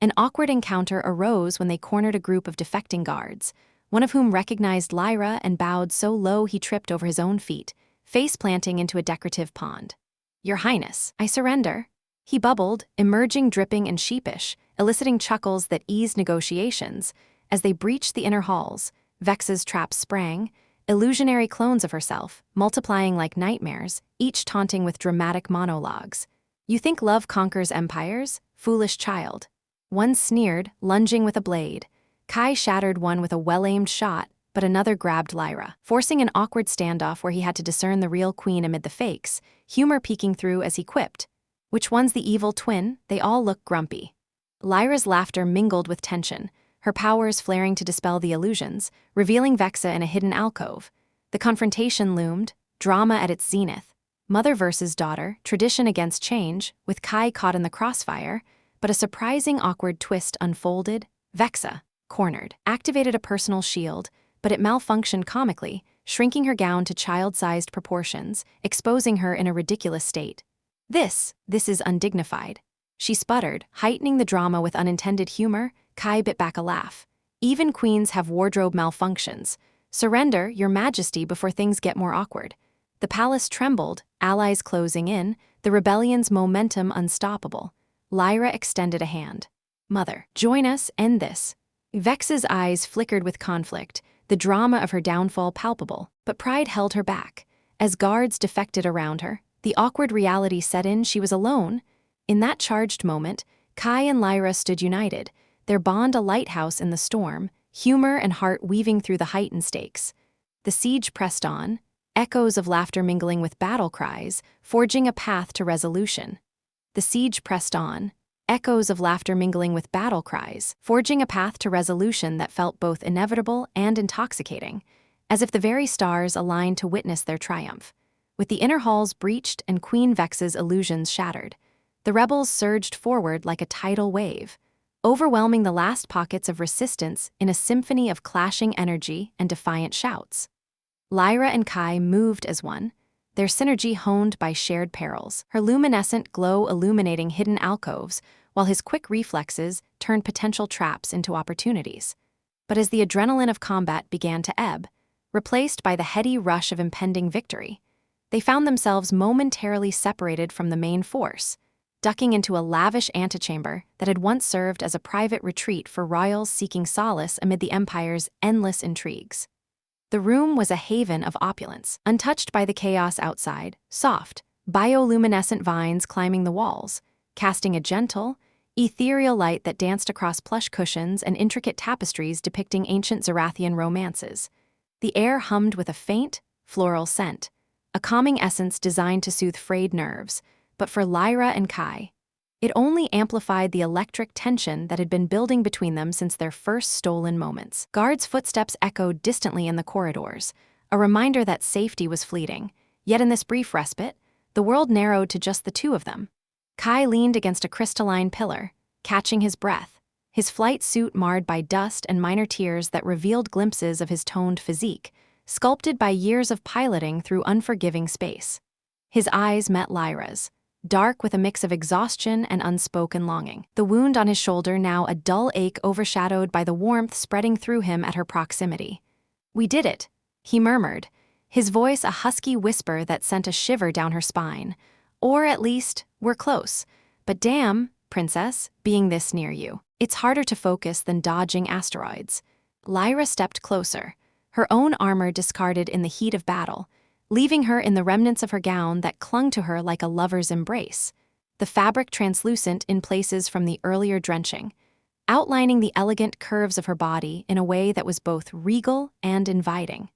An awkward encounter arose when they cornered a group of defecting guards, one of whom recognized Lyra and bowed so low he tripped over his own feet, face-planting into a decorative pond. "Your Highness, I surrender," he bubbled, emerging dripping and sheepish, eliciting chuckles that eased negotiations. As they breached the inner halls, Vex's traps sprang, illusionary clones of herself, multiplying like nightmares, each taunting with dramatic monologues. "You think love conquers empires? Foolish child." One sneered, lunging with a blade. Kai shattered one with a well-aimed shot, but another grabbed Lyra, forcing an awkward standoff where he had to discern the real queen amid the fakes, humor peeking through as he quipped. "Which one's the evil twin? They all look grumpy." Lyra's laughter mingled with tension, her powers flaring to dispel the illusions, revealing Vexa in a hidden alcove. The confrontation loomed, drama at its zenith. Mother versus daughter, tradition against change, with Kai caught in the crossfire, but a surprising awkward twist unfolded. Vexa, cornered, activated a personal shield, but it malfunctioned comically, shrinking her gown to child-sized proportions, exposing her in a ridiculous state. This is undignified." She sputtered, heightening the drama with unintended humor. Kai bit back a laugh. "Even queens have wardrobe malfunctions. Surrender, your majesty, before things get more awkward." The palace trembled, allies closing in, the rebellion's momentum unstoppable. Lyra extended a hand. "Mother, join us, end this." Vex's eyes flickered with conflict, the drama of her downfall palpable, but pride held her back. As guards defected around her, the awkward reality set in. She was alone. In that charged moment, Kai and Lyra stood united, their bond a lighthouse in the storm, humor and heart weaving through the heightened stakes. The siege pressed on, echoes of laughter mingling with battle cries, forging a path to resolution. The siege pressed on, echoes of laughter mingling with battle cries, forging a path to resolution that felt both inevitable and intoxicating, as if the very stars aligned to witness their triumph. With the inner halls breached and Queen Vex's illusions shattered, the rebels surged forward like a tidal wave, overwhelming the last pockets of resistance in a symphony of clashing energy and defiant shouts. Lyra and Kai moved as one, their synergy honed by shared perils, her luminescent glow illuminating hidden alcoves, while his quick reflexes turned potential traps into opportunities. But as the adrenaline of combat began to ebb, replaced by the heady rush of impending victory, they found themselves momentarily separated from the main force, ducking into a lavish antechamber that had once served as a private retreat for royals seeking solace amid the empire's endless intrigues. The room was a haven of opulence, untouched by the chaos outside, soft, bioluminescent vines climbing the walls, casting a gentle, ethereal light that danced across plush cushions and intricate tapestries depicting ancient Zerathian romances. The air hummed with a faint, floral scent, a calming essence designed to soothe frayed nerves, but for Lyra and Kai, it only amplified the electric tension that had been building between them since their first stolen moments. Guards' footsteps echoed distantly in the corridors, a reminder that safety was fleeting. Yet in this brief respite, the world narrowed to just the two of them. Kai leaned against a crystalline pillar, catching his breath, his flight suit marred by dust and minor tears that revealed glimpses of his toned physique, sculpted by years of piloting through unforgiving space. His eyes met Lyra's, dark with a mix of exhaustion and unspoken longing. The wound on his shoulder now a dull ache overshadowed by the warmth spreading through him at her proximity. "We did it," he murmured, his voice a husky whisper that sent a shiver down her spine. "Or at least, we're close. But damn, Princess, being this near you, it's harder to focus than dodging asteroids." Lyra stepped closer, her own armor discarded in the heat of battle, leaving her in the remnants of her gown that clung to her like a lover's embrace, the fabric translucent in places from the earlier drenching, outlining the elegant curves of her body in a way that was both regal and inviting.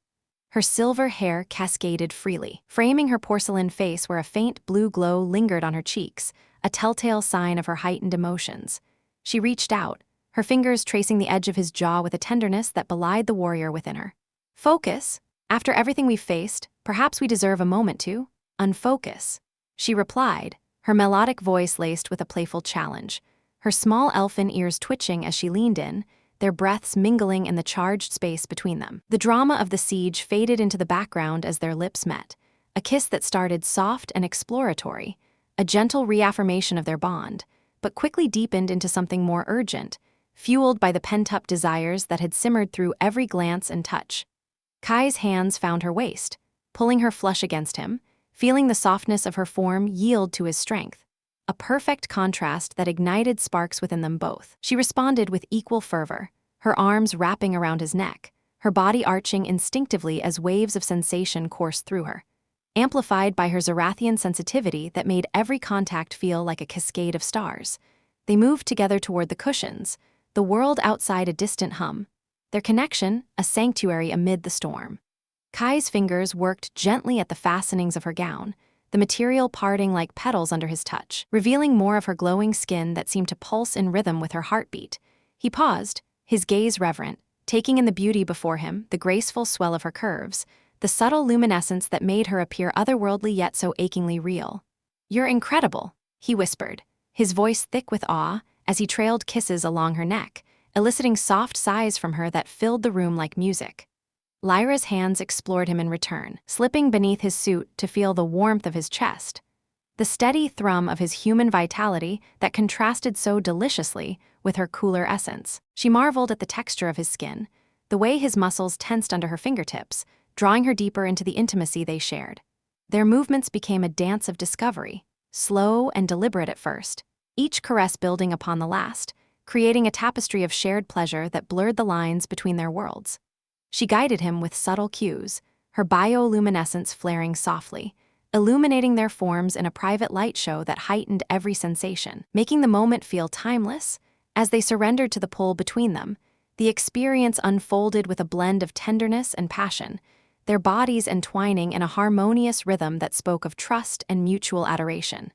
Her silver hair cascaded freely, framing her porcelain face where a faint blue glow lingered on her cheeks, a telltale sign of her heightened emotions. She reached out, her fingers tracing the edge of his jaw with a tenderness that belied the warrior within her. "Focus. After everything we've faced, perhaps we deserve a moment to." "Unfocus," she replied, her melodic voice laced with a playful challenge, her small elfin ears twitching as she leaned in, their breaths mingling in the charged space between them. The drama of the siege faded into the background as their lips met, a kiss that started soft and exploratory, a gentle reaffirmation of their bond, but quickly deepened into something more urgent, fueled by the pent-up desires that had simmered through every glance and touch. Kai's hands found her waist, pulling her flush against him, feeling the softness of her form yield to his strength, a perfect contrast that ignited sparks within them both. She responded with equal fervor, her arms wrapping around his neck, her body arching instinctively as waves of sensation coursed through her, amplified by her Zerathian sensitivity that made every contact feel like a cascade of stars. They moved together toward the cushions, the world outside a distant hum, their connection a sanctuary amid the storm. Kai's fingers worked gently at the fastenings of her gown, the material parting like petals under his touch, revealing more of her glowing skin that seemed to pulse in rhythm with her heartbeat. He paused, his gaze reverent, taking in the beauty before him, the graceful swell of her curves, the subtle luminescence that made her appear otherworldly yet so achingly real. "You're incredible," he whispered, his voice thick with awe, as he trailed kisses along her neck, eliciting soft sighs from her that filled the room like music. Lyra's hands explored him in return, slipping beneath his suit to feel the warmth of his chest, the steady thrum of his human vitality that contrasted so deliciously with her cooler essence. She marveled at the texture of his skin, the way his muscles tensed under her fingertips, drawing her deeper into the intimacy they shared. Their movements became a dance of discovery, slow and deliberate at first, each caress building upon the last, creating a tapestry of shared pleasure that blurred the lines between their worlds. She guided him with subtle cues, her bioluminescence flaring softly, illuminating their forms in a private light show that heightened every sensation, making the moment feel timeless. As they surrendered to the pull between them, the experience unfolded with a blend of tenderness and passion, their bodies entwining in a harmonious rhythm that spoke of trust and mutual adoration.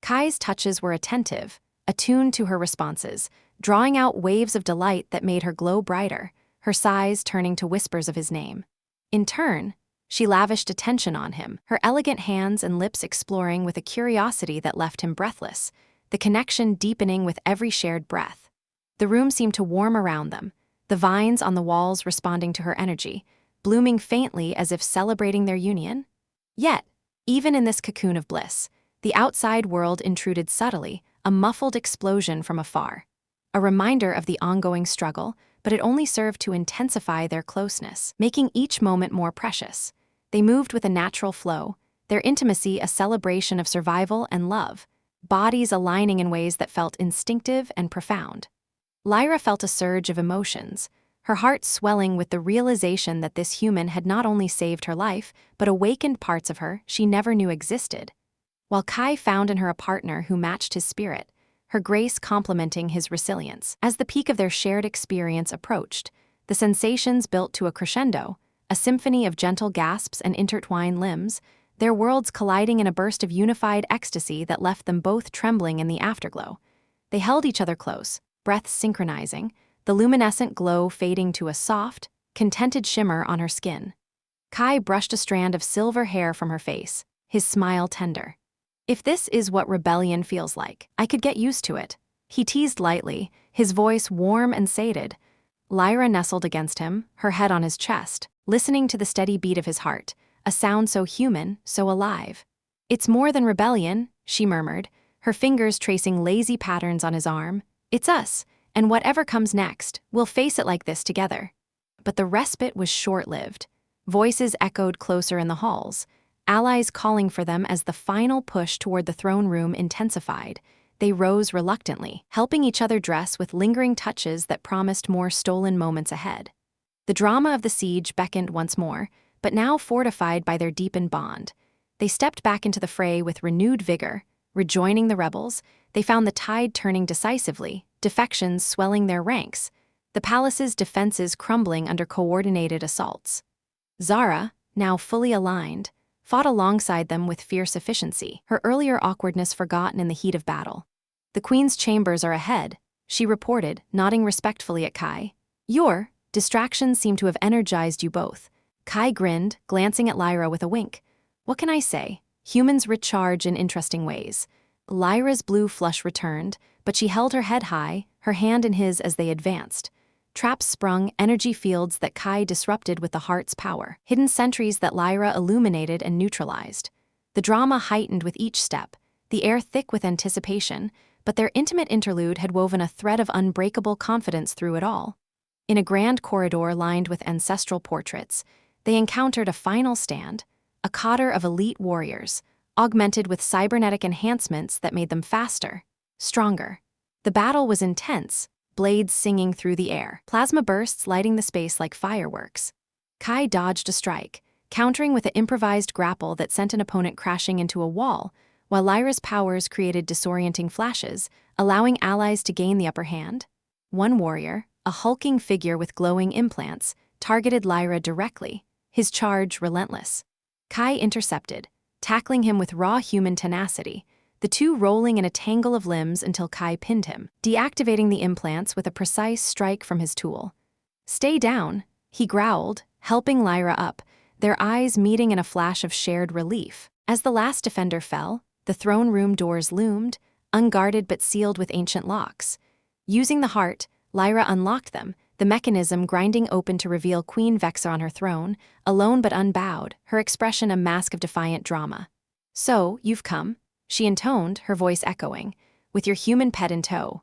Kai's touches were attentive, attuned to her responses, drawing out waves of delight that made her glow brighter, her sighs turning to whispers of his name. In turn, she lavished attention on him, her elegant hands and lips exploring with a curiosity that left him breathless, the connection deepening with every shared breath. The room seemed to warm around them, the vines on the walls responding to her energy, blooming faintly as if celebrating their union. Yet, even in this cocoon of bliss, the outside world intruded subtly, a muffled explosion from afar, a reminder of the ongoing struggle, but it only served to intensify their closeness, making each moment more precious. They moved with a natural flow, their intimacy a celebration of survival and love, bodies aligning in ways that felt instinctive and profound. Lyra felt a surge of emotions, her heart swelling with the realization that this human had not only saved her life, but awakened parts of her she never knew existed. While Kai found in her a partner who matched his spirit, her grace complementing his resilience. As the peak of their shared experience approached, the sensations built to a crescendo, a symphony of gentle gasps and intertwined limbs, their worlds colliding in a burst of unified ecstasy that left them both trembling in the afterglow. They held each other close, breaths synchronizing, the luminescent glow fading to a soft, contented shimmer on her skin. Kai brushed a strand of silver hair from her face, his smile tender. "If this is what rebellion feels like, I could get used to it," he teased lightly, his voice warm and sated. Lyra nestled against him, her head on his chest, listening to the steady beat of his heart, a sound so human, so alive. "It's more than rebellion," she murmured, her fingers tracing lazy patterns on his arm. "It's us, and whatever comes next, we'll face it like this together." But the respite was short-lived. Voices echoed closer in the halls, allies calling for them as the final push toward the throne room intensified. They rose reluctantly, helping each other dress with lingering touches that promised more stolen moments ahead. The drama of the siege beckoned once more, but now fortified by their deepened bond. They stepped back into the fray with renewed vigor, rejoining the rebels. They found the tide turning decisively, defections swelling their ranks, the palace's defenses crumbling under coordinated assaults. Zara, now fully aligned, fought alongside them with fierce efficiency, her earlier awkwardness forgotten in the heat of battle. "The Queen's chambers are ahead," she reported, nodding respectfully at Kai. "Your distractions seem to have energized you both." Kai grinned, glancing at Lyra with a wink. "What can I say? Humans recharge in interesting ways. Lyra's blue flush returned, but she held her head high, her hand in his as they advanced. Traps sprung, energy fields that Kai disrupted with the heart's power. Hidden sentries that Lyra illuminated and neutralized. The drama heightened with each step, the air thick with anticipation, but their intimate interlude had woven a thread of unbreakable confidence through it all. In a grand corridor lined with ancestral portraits, they encountered a final stand, a cadre of elite warriors, augmented with cybernetic enhancements that made them faster, stronger. The battle was intense, blades singing through the air, plasma bursts lighting the space like fireworks. Kai dodged a strike, countering with an improvised grapple that sent an opponent crashing into a wall, while Lyra's powers created disorienting flashes, allowing allies to gain the upper hand. One warrior, a hulking figure with glowing implants, targeted Lyra directly, his charge relentless. Kai intercepted, tackling him with raw human tenacity, the two rolling in a tangle of limbs until Kai pinned him, deactivating the implants with a precise strike from his tool. "Stay down," he growled, helping Lyra up, their eyes meeting in a flash of shared relief. As the last defender fell, the throne room doors loomed, unguarded but sealed with ancient locks. Using the heart, Lyra unlocked them, the mechanism grinding open to reveal Queen Vexa on her throne, alone but unbowed, her expression a mask of defiant drama. "So, you've come," she intoned, her voice echoing, "with your human pet in tow."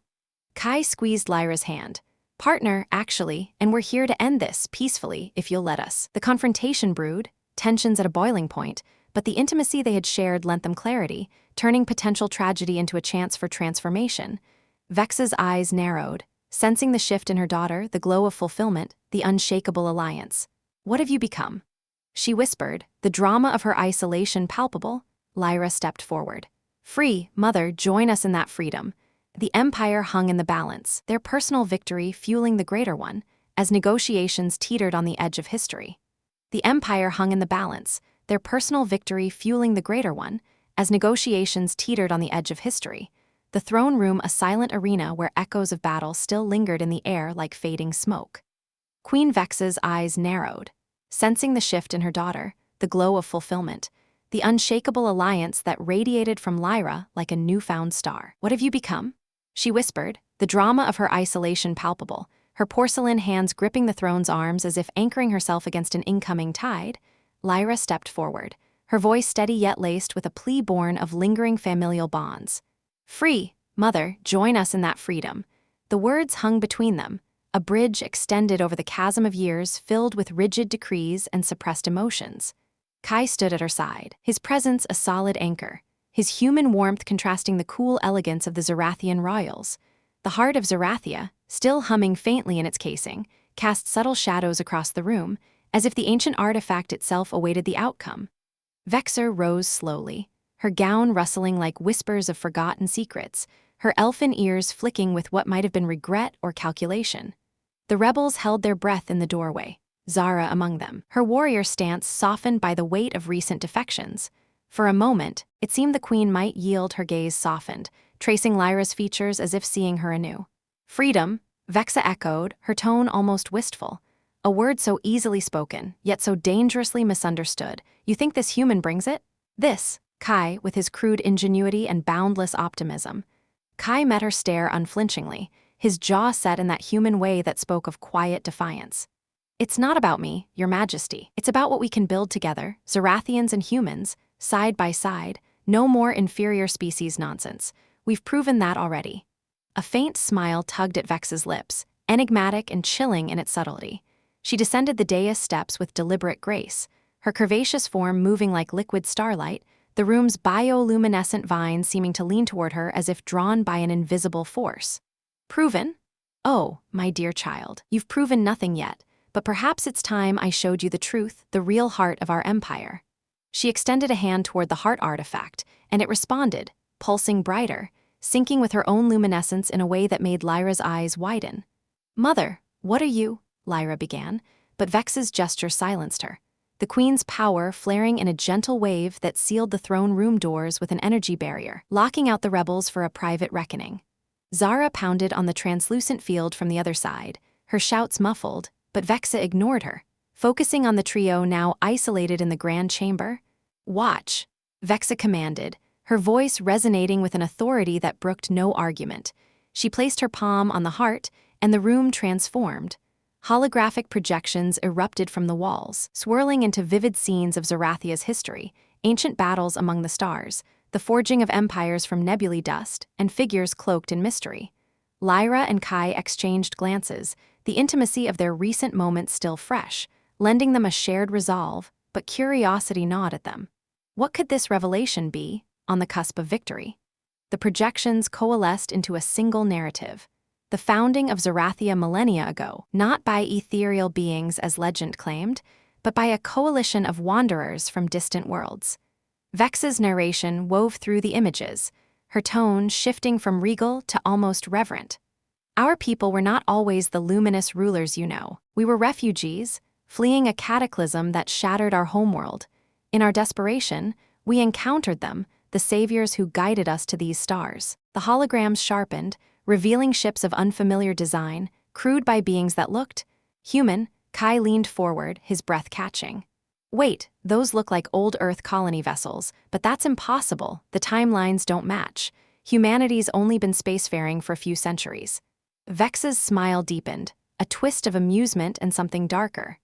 Kai squeezed Lyra's hand. "Partner, actually, and we're here to end this, peacefully, if you'll let us." The confrontation brewed, tensions at a boiling point, but the intimacy they had shared lent them clarity, turning potential tragedy into a chance for transformation. Vexa's eyes narrowed, sensing the shift in her daughter, the glow of fulfillment, the unshakable alliance. "What have you become?" she whispered, the drama of her isolation palpable. Lyra stepped forward. "Free, mother, join us in that freedom." The Empire hung in the balance, their personal victory fueling the greater one, as negotiations teetered on the edge of history. The Empire hung in the balance, their personal victory fueling the greater one, as negotiations teetered on the edge of history. The throne room a silent arena where echoes of battle still lingered in the air like fading smoke. Queen Vexa's eyes narrowed, sensing the shift in her daughter, the glow of fulfillment, the unshakable alliance that radiated from Lyra like a newfound star. "What have you become?" she whispered, the drama of her isolation palpable, her porcelain hands gripping the throne's arms as if anchoring herself against an incoming tide. Lyra stepped forward, her voice steady yet laced with a plea born of lingering familial bonds. "Free, mother, join us in that freedom." The words hung between them, a bridge extended over the chasm of years filled with rigid decrees and suppressed emotions. Kai stood at her side, his presence a solid anchor, his human warmth contrasting the cool elegance of the Zerathian royals. The heart of Zerathia, still humming faintly in its casing, cast subtle shadows across the room, as if the ancient artifact itself awaited the outcome. Vexa rose slowly, her gown rustling like whispers of forgotten secrets, her elfin ears flicking with what might have been regret or calculation. The rebels held their breath in the doorway, Zara among them, her warrior stance softened by the weight of recent defections. For a moment, it seemed the queen might yield. Her gaze softened, tracing Lyra's features as if seeing her anew. "Freedom," Vexa echoed, her tone almost wistful. A word so easily spoken, yet so dangerously misunderstood. "You think this human brings it?" "This," Kai, with his crude ingenuity and boundless optimism. Kai met her stare unflinchingly, his jaw set in that human way that spoke of quiet defiance. "It's not about me, your majesty. It's about what we can build together, Zerathians and humans, side by side, no more inferior species nonsense. We've proven that already." A faint smile tugged at Vexa's lips, enigmatic and chilling in its subtlety. She descended the dais steps with deliberate grace, her curvaceous form moving like liquid starlight, the room's bioluminescent vines seeming to lean toward her as if drawn by an invisible force. "Proven? Oh, my dear child, you've proven nothing yet, but perhaps it's time I showed you the truth, the real heart of our empire." She extended a hand toward the heart artifact, and it responded, pulsing brighter, syncing with her own luminescence in a way that made Lyra's eyes widen. "Mother, what are you?" Lyra began, but Vexa's gesture silenced her, the queen's power flaring in a gentle wave that sealed the throne room doors with an energy barrier, locking out the rebels for a private reckoning. Zara pounded on the translucent field from the other side, her shouts muffled, but Vexa ignored her, focusing on the trio now isolated in the grand chamber. "Watch." Vexa commanded, her voice resonating with an authority that brooked no argument. She placed her palm on the heart, and the room transformed. Holographic projections erupted from the walls, swirling into vivid scenes of Zerathia's history, ancient battles among the stars, the forging of empires from nebulae dust, and figures cloaked in mystery. Lyra and Kai exchanged glances, the intimacy of their recent moments still fresh, lending them a shared resolve, but curiosity gnawed at them. What could this revelation be, on the cusp of victory? The projections coalesced into a single narrative. The founding of Zerathia millennia ago, not by ethereal beings as legend claimed, but by a coalition of wanderers from distant worlds. Vexa's narration wove through the images, her tone shifting from regal to almost reverent. Our people were not always the luminous rulers you know. We were refugees, fleeing a cataclysm that shattered our homeworld. In our desperation, we encountered them, the saviors who guided us to these stars. The holograms sharpened, revealing ships of unfamiliar design, crewed by beings that looked human. Kai leaned forward, his breath catching. Wait, those look like old Earth colony vessels, but that's impossible. The timelines don't match. Humanity's only been spacefaring for a few centuries. Vexa's smile deepened, a twist of amusement and something darker.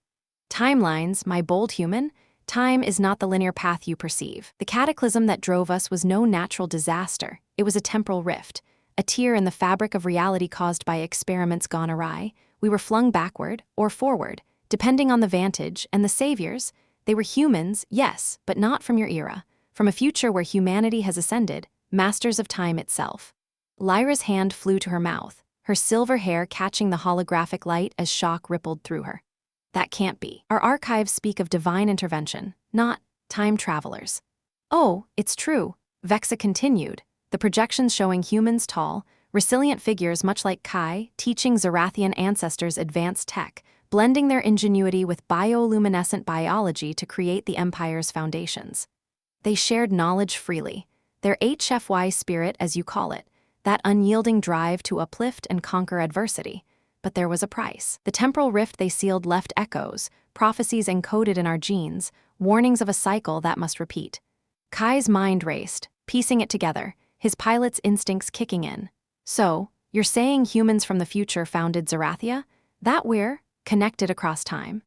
Timelines, my bold human? Time is not the linear path you perceive. The cataclysm that drove us was no natural disaster. It was a temporal rift, a tear in the fabric of reality caused by experiments gone awry. We were flung backward or forward, depending on the vantage, and the saviors, they were humans, yes, but not from your era, from a future where humanity has ascended, masters of time itself. Lyra's hand flew to her mouth, her silver hair catching the holographic light as shock rippled through her. That can't be. Our archives speak of divine intervention, not time travelers. Oh, it's true, Vexa continued, the projections showing humans tall, resilient figures much like Kai, teaching Zerathian ancestors advanced tech, blending their ingenuity with bioluminescent biology to create the Empire's foundations. They shared knowledge freely, their HFY spirit, as you call it, that unyielding drive to uplift and conquer adversity. But there was a price. The temporal rift they sealed left echoes, prophecies encoded in our genes, warnings of a cycle that must repeat. Kai's mind raced, piecing it together, his pilot's instincts kicking in. So, you're saying humans from the future founded Zerathia? That we're connected across time?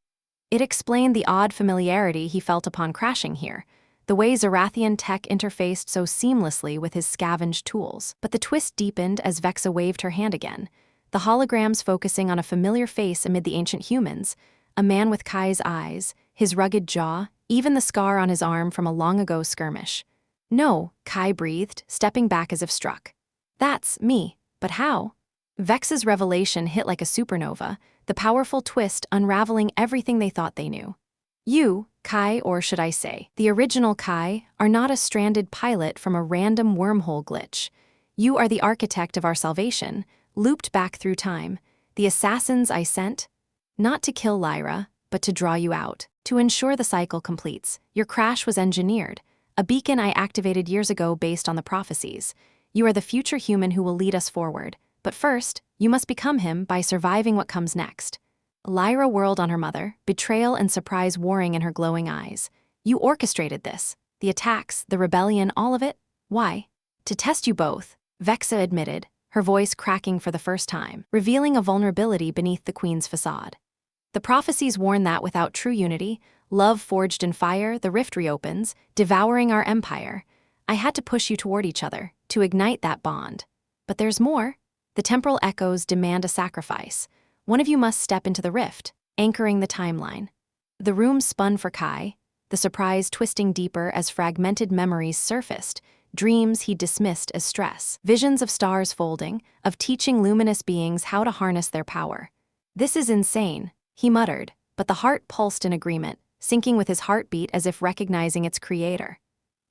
It explained the odd familiarity he felt upon crashing here, the way Zerathian tech interfaced so seamlessly with his scavenged tools. But the twist deepened as Vexa waved her hand again, the holograms focusing on a familiar face amid the ancient humans, a man with Kai's eyes, his rugged jaw, even the scar on his arm from a long-ago skirmish. No, Kai breathed, stepping back as if struck. That's me, but how? Vexa's revelation hit like a supernova, the powerful twist unraveling everything they thought they knew. You, Kai, or should I say, the original Kai, are not a stranded pilot from a random wormhole glitch. You are the architect of our salvation, looped back through time, the assassins I sent, not to kill Lyra, but to draw you out, to ensure the cycle completes. Your crash was engineered, a beacon I activated years ago based on the prophecies. You are the future human who will lead us forward, but first, you must become him by surviving what comes next. Lyra whirled on her mother, betrayal and surprise warring in her glowing eyes. You orchestrated this, the attacks, the rebellion, all of it? Why? To test you both, Vexa admitted, her voice cracking for the first time, revealing a vulnerability beneath the queen's facade. The prophecies warn that without true unity, love forged in fire, the rift reopens, devouring our empire. I had to push you toward each other, to ignite that bond. But there's more. The temporal echoes demand a sacrifice. One of you must step into the rift, anchoring the timeline. The room spun for Kai, the surprise twisting deeper as fragmented memories surfaced, dreams he dismissed as stress, visions of stars folding, of teaching luminous beings how to harness their power. This is insane, he muttered, but the heart pulsed in agreement, syncing with his heartbeat as if recognizing its creator.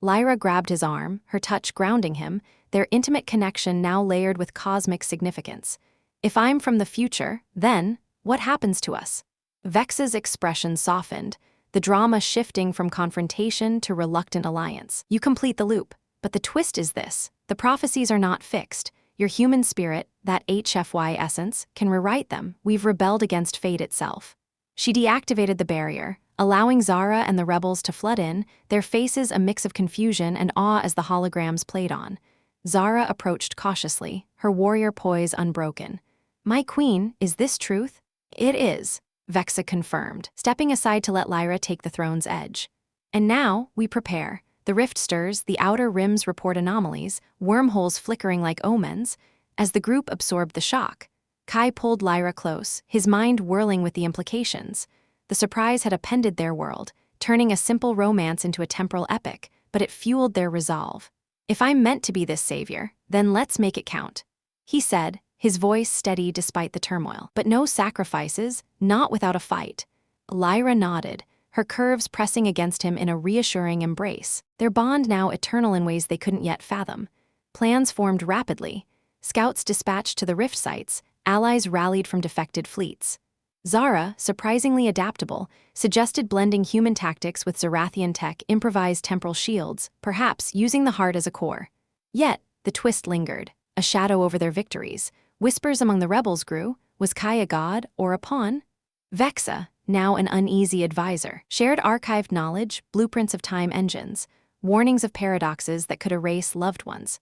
Lyra grabbed his arm, her touch grounding him, their intimate connection now layered with cosmic significance. If I'm from the future, then, what happens to us? Vexa's expression softened, the drama shifting from confrontation to reluctant alliance. You complete the loop, but the twist is this. The prophecies are not fixed. Your human spirit, that HFY essence, can rewrite them. We've rebelled against fate itself. She deactivated the barrier, allowing Zara and the rebels to flood in, their faces a mix of confusion and awe as the holograms played on. Zara approached cautiously, her warrior poise unbroken. "My queen, is this truth?" "It is," Vexa confirmed, stepping aside to let Lyra take the throne's edge. "And now, we prepare." The rift stirs, the outer rims report anomalies, wormholes flickering like omens. As the group absorbed the shock, Kai pulled Lyra close, his mind whirling with the implications. The surprise had upended their world, turning a simple romance into a temporal epic, but it fueled their resolve. "If I'm meant to be this savior, then let's make it count," he said, his voice steady despite the turmoil. "But no sacrifices, not without a fight." Lyra nodded, her curves pressing against him in a reassuring embrace, their bond now eternal in ways they couldn't yet fathom. Plans formed rapidly. Scouts dispatched to the rift sites, allies rallied from defected fleets. Zara, surprisingly adaptable, suggested blending human tactics with Zerathian tech, improvised temporal shields, perhaps using the heart as a core. Yet, the twist lingered, a shadow over their victories. Whispers among the rebels grew. Was Kai a god or a pawn? Vexa, now an uneasy advisor, shared archived knowledge, blueprints of time engines, warnings of paradoxes that could erase loved ones.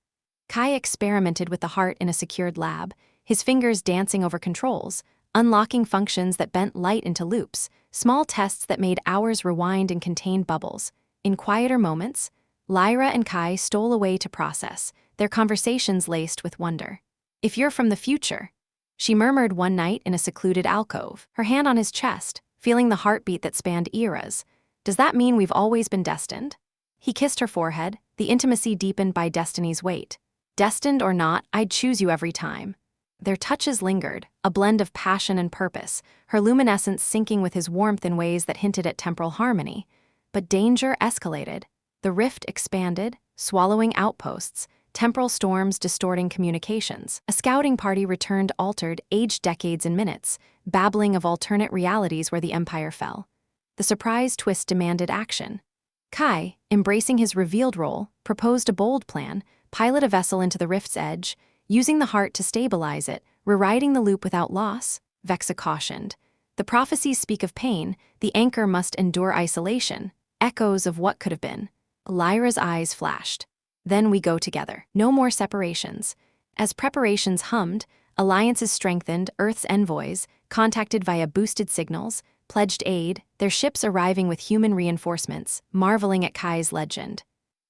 Kai experimented with the heart in a secured lab, his fingers dancing over controls, unlocking functions that bent light into loops, small tests that made hours rewind and contained bubbles. In quieter moments, Lyra and Kai stole away to process, their conversations laced with wonder. "If you're from the future," she murmured one night in a secluded alcove, her hand on his chest, feeling the heartbeat that spanned eras. "Does that mean we've always been destined?" He kissed her forehead, the intimacy deepened by destiny's weight. "Destined or not, I'd choose you every time." Their touches lingered, a blend of passion and purpose, her luminescence syncing with his warmth in ways that hinted at temporal harmony. But danger escalated. The rift expanded, swallowing outposts, temporal storms distorting communications. A scouting party returned altered, aged decades in minutes, babbling of alternate realities where the Empire fell. The surprise twist demanded action. Kai, embracing his revealed role, proposed a bold plan: pilot a vessel into the rift's edge, using the heart to stabilize it, rewriting the loop without loss. Vexa cautioned. "The prophecies speak of pain, the anchor must endure isolation, echoes of what could have been." Lyra's eyes flashed. "Then we go together. No more separations." As preparations hummed, alliances strengthened, Earth's envoys, contacted via boosted signals, pledged aid, their ships arriving with human reinforcements, marveling at Kai's legend.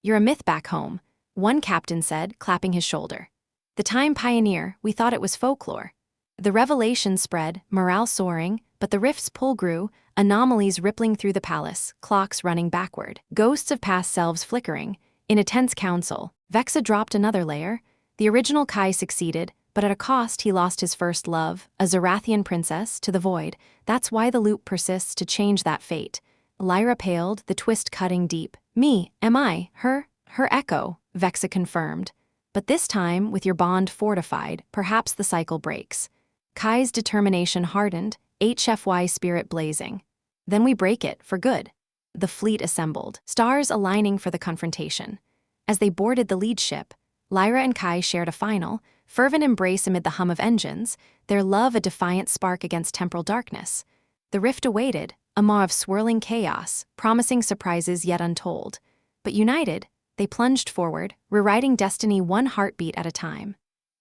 "You're a myth back home," one captain said, clapping his shoulder. "The time pioneer, we thought it was folklore." The revelation spread, morale soaring, but the rift's pull grew, anomalies rippling through the palace, clocks running backward, ghosts of past selves flickering. In a tense council, Vexa dropped another layer. The original Kai succeeded, but at a cost he lost his first love, a Zerathian princess, to the void. That's why the loop persists to change that fate. Lyra paled, the twist cutting deep. "Me, am I, her echo," Vexa confirmed. "But this time, with your bond fortified, perhaps the cycle breaks." Kai's determination hardened, HFY spirit blazing. "Then we break it, for good." The fleet assembled, stars aligning for the confrontation. As they boarded the lead ship, Lyra and Kai shared a final, fervent embrace amid the hum of engines, their love a defiant spark against temporal darkness. The rift awaited, a maw of swirling chaos, promising surprises yet untold. But united, they plunged forward, rewriting destiny one heartbeat at a time.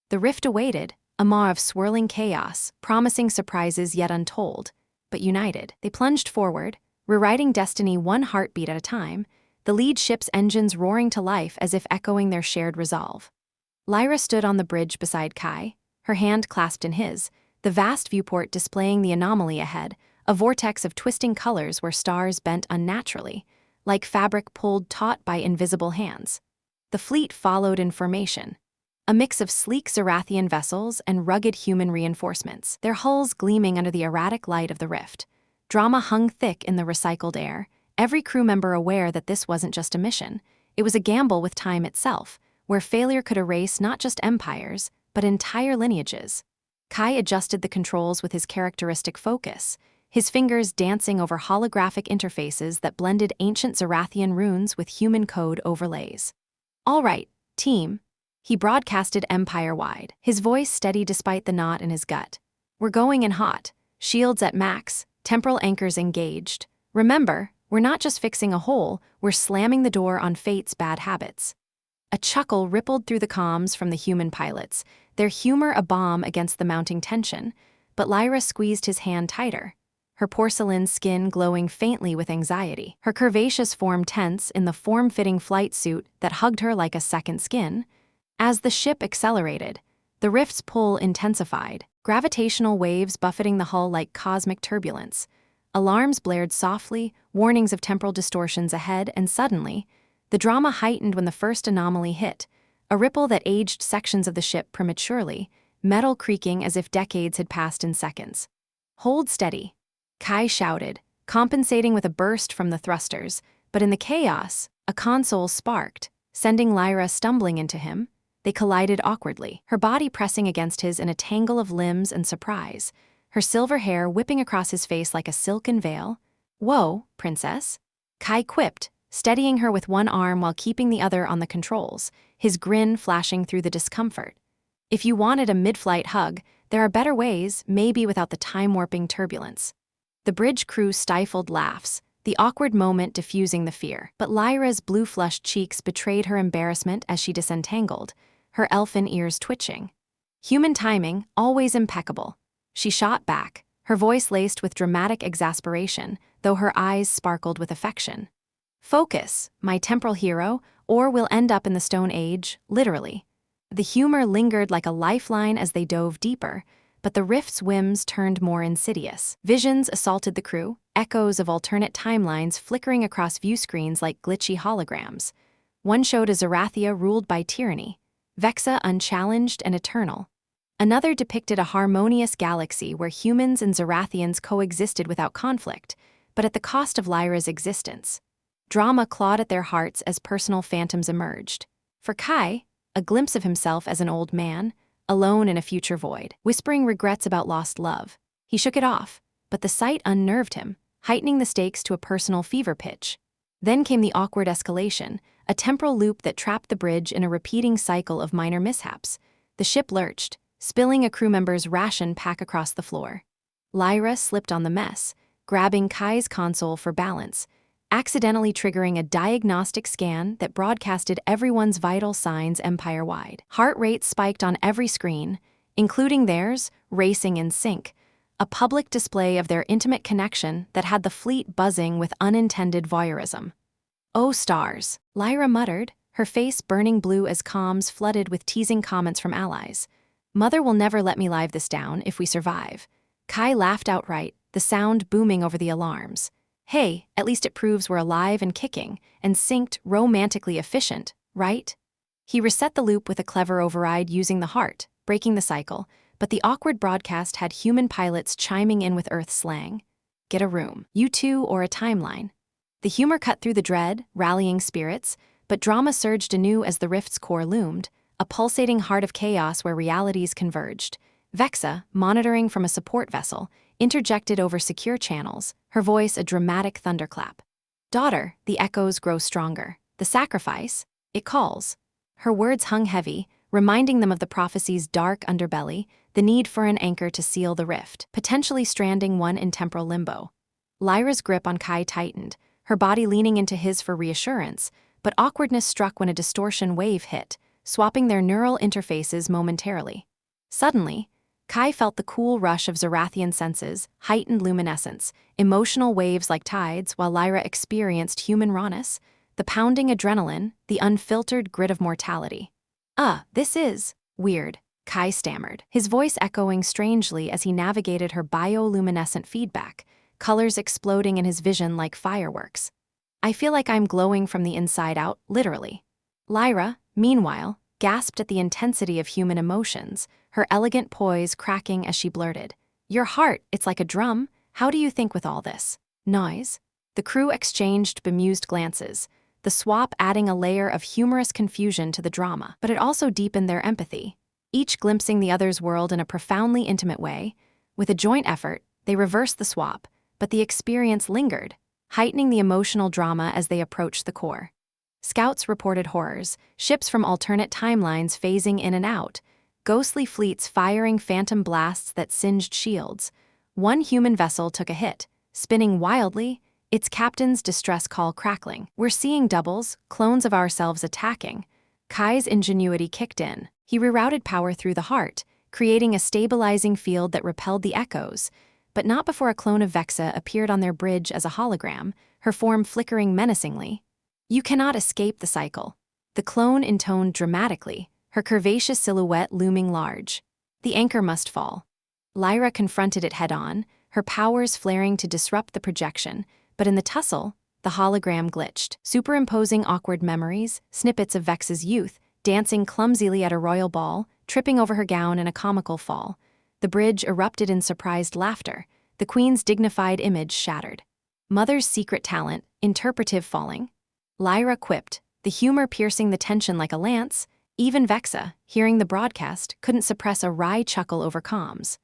The rift awaited, a maw of swirling chaos, promising surprises yet untold. But united, they plunged forward, rewriting destiny one heartbeat at a time, the lead ship's engines roaring to life as if echoing their shared resolve. Lyra stood on the bridge beside Kai, her hand clasped in his, the vast viewport displaying the anomaly ahead, a vortex of twisting colors where stars bent unnaturally, like fabric pulled taut by invisible hands. The fleet followed in formation, a mix of sleek Zerathian vessels and rugged human reinforcements, their hulls gleaming under the erratic light of the rift. Drama hung thick in the recycled air, every crew member aware that this wasn't just a mission, it was a gamble with time itself, where failure could erase not just empires, but entire lineages. Kai adjusted the controls with his characteristic focus, his fingers dancing over holographic interfaces that blended ancient Zerathian runes with human code overlays. "All right, team," he broadcasted empire-wide, his voice steady despite the knot in his gut. "We're going in hot, shields at max, temporal anchors engaged. Remember, we're not just fixing a hole, we're slamming the door on fate's bad habits. A chuckle rippled through the comms from the human pilots, their humor a balm against the mounting tension, but Lyra squeezed his hand tighter, her porcelain skin glowing faintly with anxiety, her curvaceous form tense in the form-fitting flight suit that hugged her like a second skin. As the ship accelerated, the rift's pull intensified, gravitational waves buffeting the hull like cosmic turbulence. Alarms blared softly, warnings of temporal distortions ahead, and suddenly, the drama heightened when the first anomaly hit, a ripple that aged sections of the ship prematurely, metal creaking as if decades had passed in seconds. "Hold steady," Kai shouted, compensating with a burst from the thrusters, but in the chaos, a console sparked, sending Lyra stumbling into him. They collided awkwardly, her body pressing against his in a tangle of limbs and surprise, her silver hair whipping across his face like a silken veil. "Whoa, princess," Kai quipped, steadying her with one arm while keeping the other on the controls, his grin flashing through the discomfort. "If you wanted a mid-flight hug, there are better ways, maybe without the time-warping turbulence." The bridge crew stifled laughs, the awkward moment diffusing the fear. But Lyra's blue-flushed cheeks betrayed her embarrassment as she disentangled, her elfin ears twitching. Human timing, always impeccable. She shot back, her voice laced with dramatic exasperation, though her eyes sparkled with affection. "Focus, my temporal hero, or we'll end up in the Stone Age, literally." The humor lingered like a lifeline as they dove deeper, but the rift's whims turned more insidious. Visions assaulted the crew, echoes of alternate timelines flickering across view screens like glitchy holograms. One showed a Zerathia ruled by tyranny, Vexa unchallenged and eternal. Another depicted a harmonious galaxy where humans and Zerathians coexisted without conflict, but at the cost of Lyra's existence. Drama clawed at their hearts as personal phantoms emerged. For Kai, a glimpse of himself as an old man, alone in a future void, whispering regrets about lost love. He shook it off, but the sight unnerved him, heightening the stakes to a personal fever pitch. Then came the awkward escalation, a temporal loop that trapped the bridge in a repeating cycle of minor mishaps. The ship lurched, spilling a crew member's ration pack across the floor. Lyra slipped on the mess, grabbing Kai's console for balance, accidentally triggering a diagnostic scan that broadcasted everyone's vital signs empire-wide. Heart rate spiked on every screen, including theirs, racing in sync, a public display of their intimate connection that had the fleet buzzing with unintended voyeurism. "Oh, stars," Lyra muttered, her face burning blue as comms flooded with teasing comments from allies. "Mother will never let me live this down if we survive." Kai laughed outright, the sound booming over the alarms. "Hey, at least it proves we're alive and kicking, and synced, romantically efficient, right?" He reset the loop with a clever override using the heart, breaking the cycle, but the awkward broadcast had human pilots chiming in with Earth slang. "Get a room, you two, or a timeline." The humor cut through the dread, rallying spirits, but drama surged anew as the rift's core loomed, a pulsating heart of chaos where realities converged. Vexa, monitoring from a support vessel, interjected over secure channels, her voice a dramatic thunderclap. "Daughter," the echoes grow stronger. "The sacrifice, it calls." Her words hung heavy, reminding them of the prophecy's dark underbelly, the need for an anchor to seal the rift, potentially stranding one in temporal limbo. Lyra's grip on Kai tightened, her body leaning into his for reassurance, but awkwardness struck when a distortion wave hit, swapping their neural interfaces momentarily. Suddenly, Kai felt the cool rush of Zerathian senses, heightened luminescence, emotional waves like tides, while Lyra experienced human rawness, the pounding adrenaline, the unfiltered grit of mortality. This is weird," Kai stammered, his voice echoing strangely as he navigated her bioluminescent feedback, colors exploding in his vision like fireworks. "I feel like I'm glowing from the inside out, literally." Lyra, meanwhile, gasped at the intensity of human emotions, her elegant poise cracking as she blurted, "Your heart, it's like a drum. How do you think with all this noise?" The crew exchanged bemused glances, the swap adding a layer of humorous confusion to the drama, but it also deepened their empathy, each glimpsing the other's world in a profoundly intimate way. With a joint effort, they reversed the swap, but the experience lingered, heightening the emotional drama as they approached the core. Scouts reported horrors, ships from alternate timelines phasing in and out, ghostly fleets firing phantom blasts that singed shields. One human vessel took a hit, spinning wildly, its captain's distress call crackling. We're seeing doubles, clones of ourselves attacking. Kai's ingenuity kicked in. He rerouted power through the heart, creating a stabilizing field that repelled the echoes, but not before a clone of Vexa appeared on their bridge as a hologram, her form flickering menacingly. You cannot escape the cycle. The clone intoned dramatically, her curvaceous silhouette looming large. The anchor must fall. Lyra confronted it head-on, her powers flaring to disrupt the projection, but in the tussle, the hologram glitched, superimposing awkward memories, snippets of Vex's youth, dancing clumsily at a royal ball, tripping over her gown in a comical fall. The bridge erupted in surprised laughter, the queen's dignified image shattered. Mother's secret talent, interpretive falling. Lyra quipped, the humor piercing the tension like a lance. Even Vexa, hearing the broadcast, couldn't suppress a wry chuckle over comms.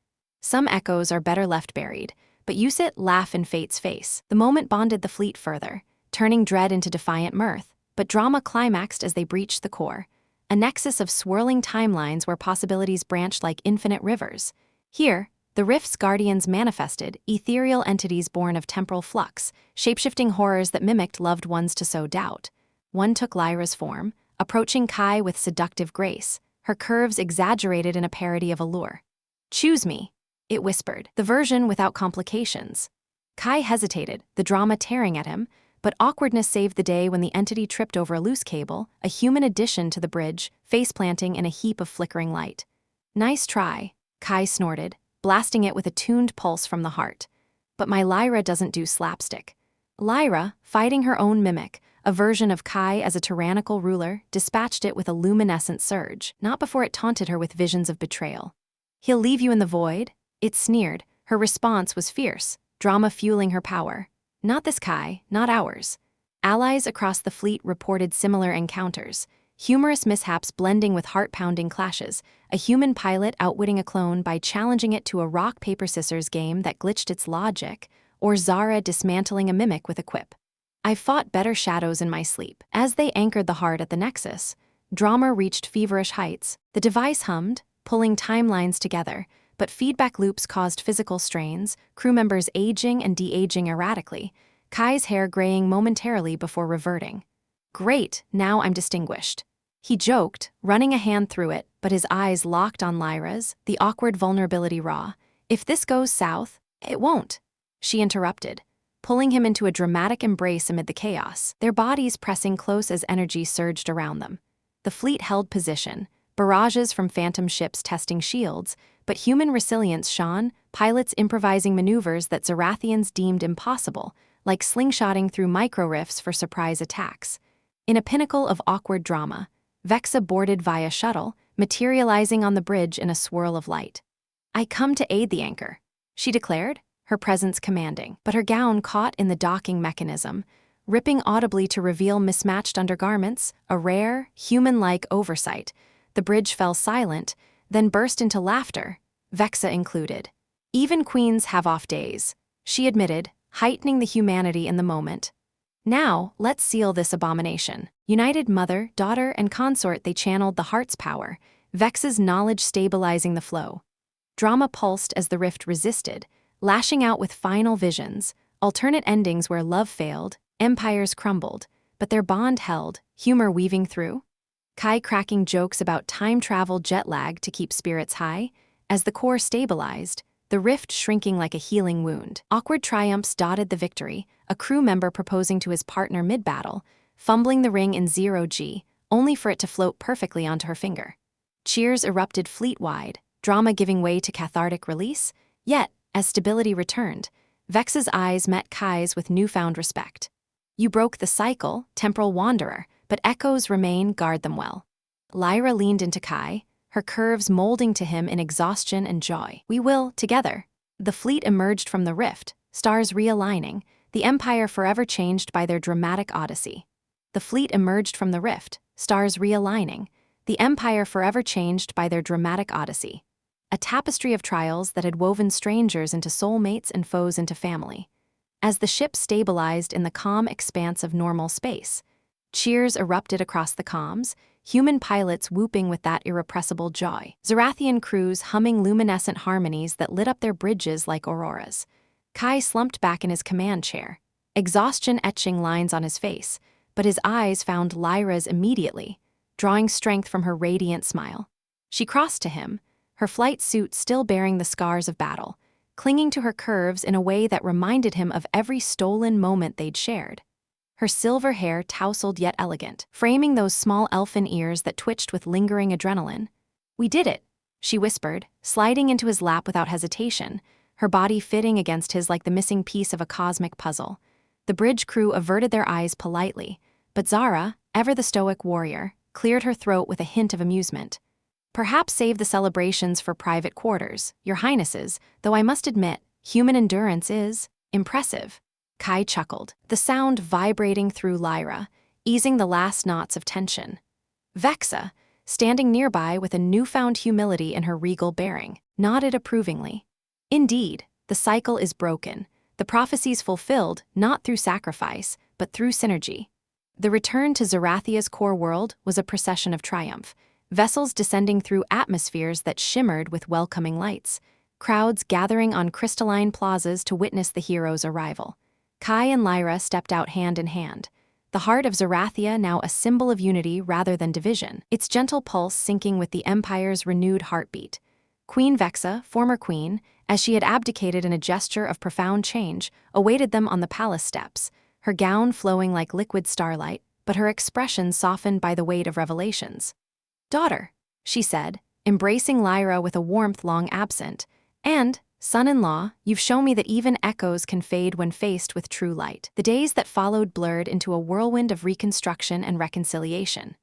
Some echoes are better left buried, but use it, laugh in fate's face. The moment bonded the fleet further, turning dread into defiant mirth, but drama climaxed as they breached the core, a nexus of swirling timelines where possibilities branched like infinite rivers. Here, the Rift's guardians manifested, ethereal entities born of temporal flux, shapeshifting horrors that mimicked loved ones to sow doubt. One took Lyra's form, approaching Kai with seductive grace, her curves exaggerated in a parody of allure. "Choose me," it whispered, the version without complications. Kai hesitated, the drama tearing at him, but awkwardness saved the day when the entity tripped over a loose cable, a human addition to the bridge, face-planting in a heap of flickering light. "Nice try," Kai snorted, blasting it with a tuned pulse from the heart. "But my Lyra doesn't do slapstick." Lyra, fighting her own mimic, a version of Kai as a tyrannical ruler, dispatched it with a luminescent surge, not before it taunted her with visions of betrayal. "He'll leave you in the void?" It sneered. Her response was fierce, drama fueling her power. "Not this Kai, not ours." Allies across the fleet reported similar encounters, humorous mishaps blending with heart-pounding clashes, a human pilot outwitting a clone by challenging it to a rock-paper-scissors game that glitched its logic, or Zara dismantling a mimic with a quip. "I've fought better shadows in my sleep." As they anchored the heart at the nexus, drama reached feverish heights. The device hummed, pulling timelines together, but feedback loops caused physical strains, crew members aging and de-aging erratically, Kai's hair graying momentarily before reverting. "Great, now I'm distinguished." He joked, running a hand through it, but his eyes locked on Lyra's, the awkward vulnerability raw. "If this goes south, it won't." She interrupted, pulling him into a dramatic embrace amid the chaos, their bodies pressing close as energy surged around them. The fleet held position, barrages from phantom ships testing shields, but human resilience shone, pilots improvising maneuvers that Zerathians deemed impossible, like slingshotting through micro-rifts for surprise attacks. In a pinnacle of awkward drama, Vexa boarded via shuttle, materializing on the bridge in a swirl of light. "I come to aid the anchor," she declared, her presence commanding, but her gown caught in the docking mechanism, ripping audibly to reveal mismatched undergarments, a rare, human-like oversight. The bridge fell silent, then burst into laughter, Vexa included. "Even queens have off days," she admitted, heightening the humanity in the moment. "Now, let's seal this abomination." United mother, daughter, and consort, they channeled the heart's power, Vex's knowledge stabilizing the flow. Drama pulsed as the rift resisted, lashing out with final visions, alternate endings where love failed, empires crumbled, but their bond held, humor weaving through. Kai cracking jokes about time-travel jet lag to keep spirits high. As the core stabilized, the rift shrinking like a healing wound. Awkward triumphs dotted the victory, a crew member proposing to his partner mid-battle, fumbling the ring in 0G, only for it to float perfectly onto her finger. Cheers erupted fleet-wide, drama giving way to cathartic release. Yet, as stability returned, Vex's eyes met Kai's with newfound respect. "You broke the cycle, temporal wanderer, but echoes remain, guard them well." Lyra leaned into Kai, her curves molding to him in exhaustion and joy. "We will, together." The fleet emerged from the rift, stars realigning, the empire forever changed by their dramatic odyssey. The fleet emerged from the rift, stars realigning, the empire forever changed by their dramatic odyssey. A tapestry of trials that had woven strangers into soulmates and foes into family. As the ship stabilized in the calm expanse of normal space, cheers erupted across the comms, human pilots whooping with that irrepressible joy. Zerathian crews humming luminescent harmonies that lit up their bridges like auroras. Kai slumped back in his command chair, exhaustion etching lines on his face, but his eyes found Lyra's immediately, drawing strength from her radiant smile. She crossed to him, her flight suit still bearing the scars of battle, clinging to her curves in a way that reminded him of every stolen moment they'd shared. Her silver hair tousled yet elegant, framing those small elfin ears that twitched with lingering adrenaline. "We did it," she whispered, sliding into his lap without hesitation, her body fitting against his like the missing piece of a cosmic puzzle. The bridge crew averted their eyes politely, but Zara, ever the stoic warrior, cleared her throat with a hint of amusement. "Perhaps save the celebrations for private quarters, your highnesses, though I must admit, human endurance is impressive." Kai chuckled, the sound vibrating through Lyra, easing the last knots of tension. Vexa, standing nearby with a newfound humility in her regal bearing, nodded approvingly. "Indeed, the cycle is broken, the prophecies fulfilled not through sacrifice, but through synergy." The return to Zerathia's core world was a procession of triumph, vessels descending through atmospheres that shimmered with welcoming lights, crowds gathering on crystalline plazas to witness the hero's arrival. Kai and Lyra stepped out hand in hand, the heart of Zerathia now a symbol of unity rather than division, its gentle pulse syncing with the Empire's renewed heartbeat. Queen Vexa, former queen, as she had abdicated in a gesture of profound change, awaited them on the palace steps, her gown flowing like liquid starlight, but her expression softened by the weight of revelations. "Daughter," she said, embracing Lyra with a warmth long absent, and, "son-in-law, you've shown me that even echoes can fade when faced with true light." The days that followed blurred into a whirlwind of reconstruction and reconciliation.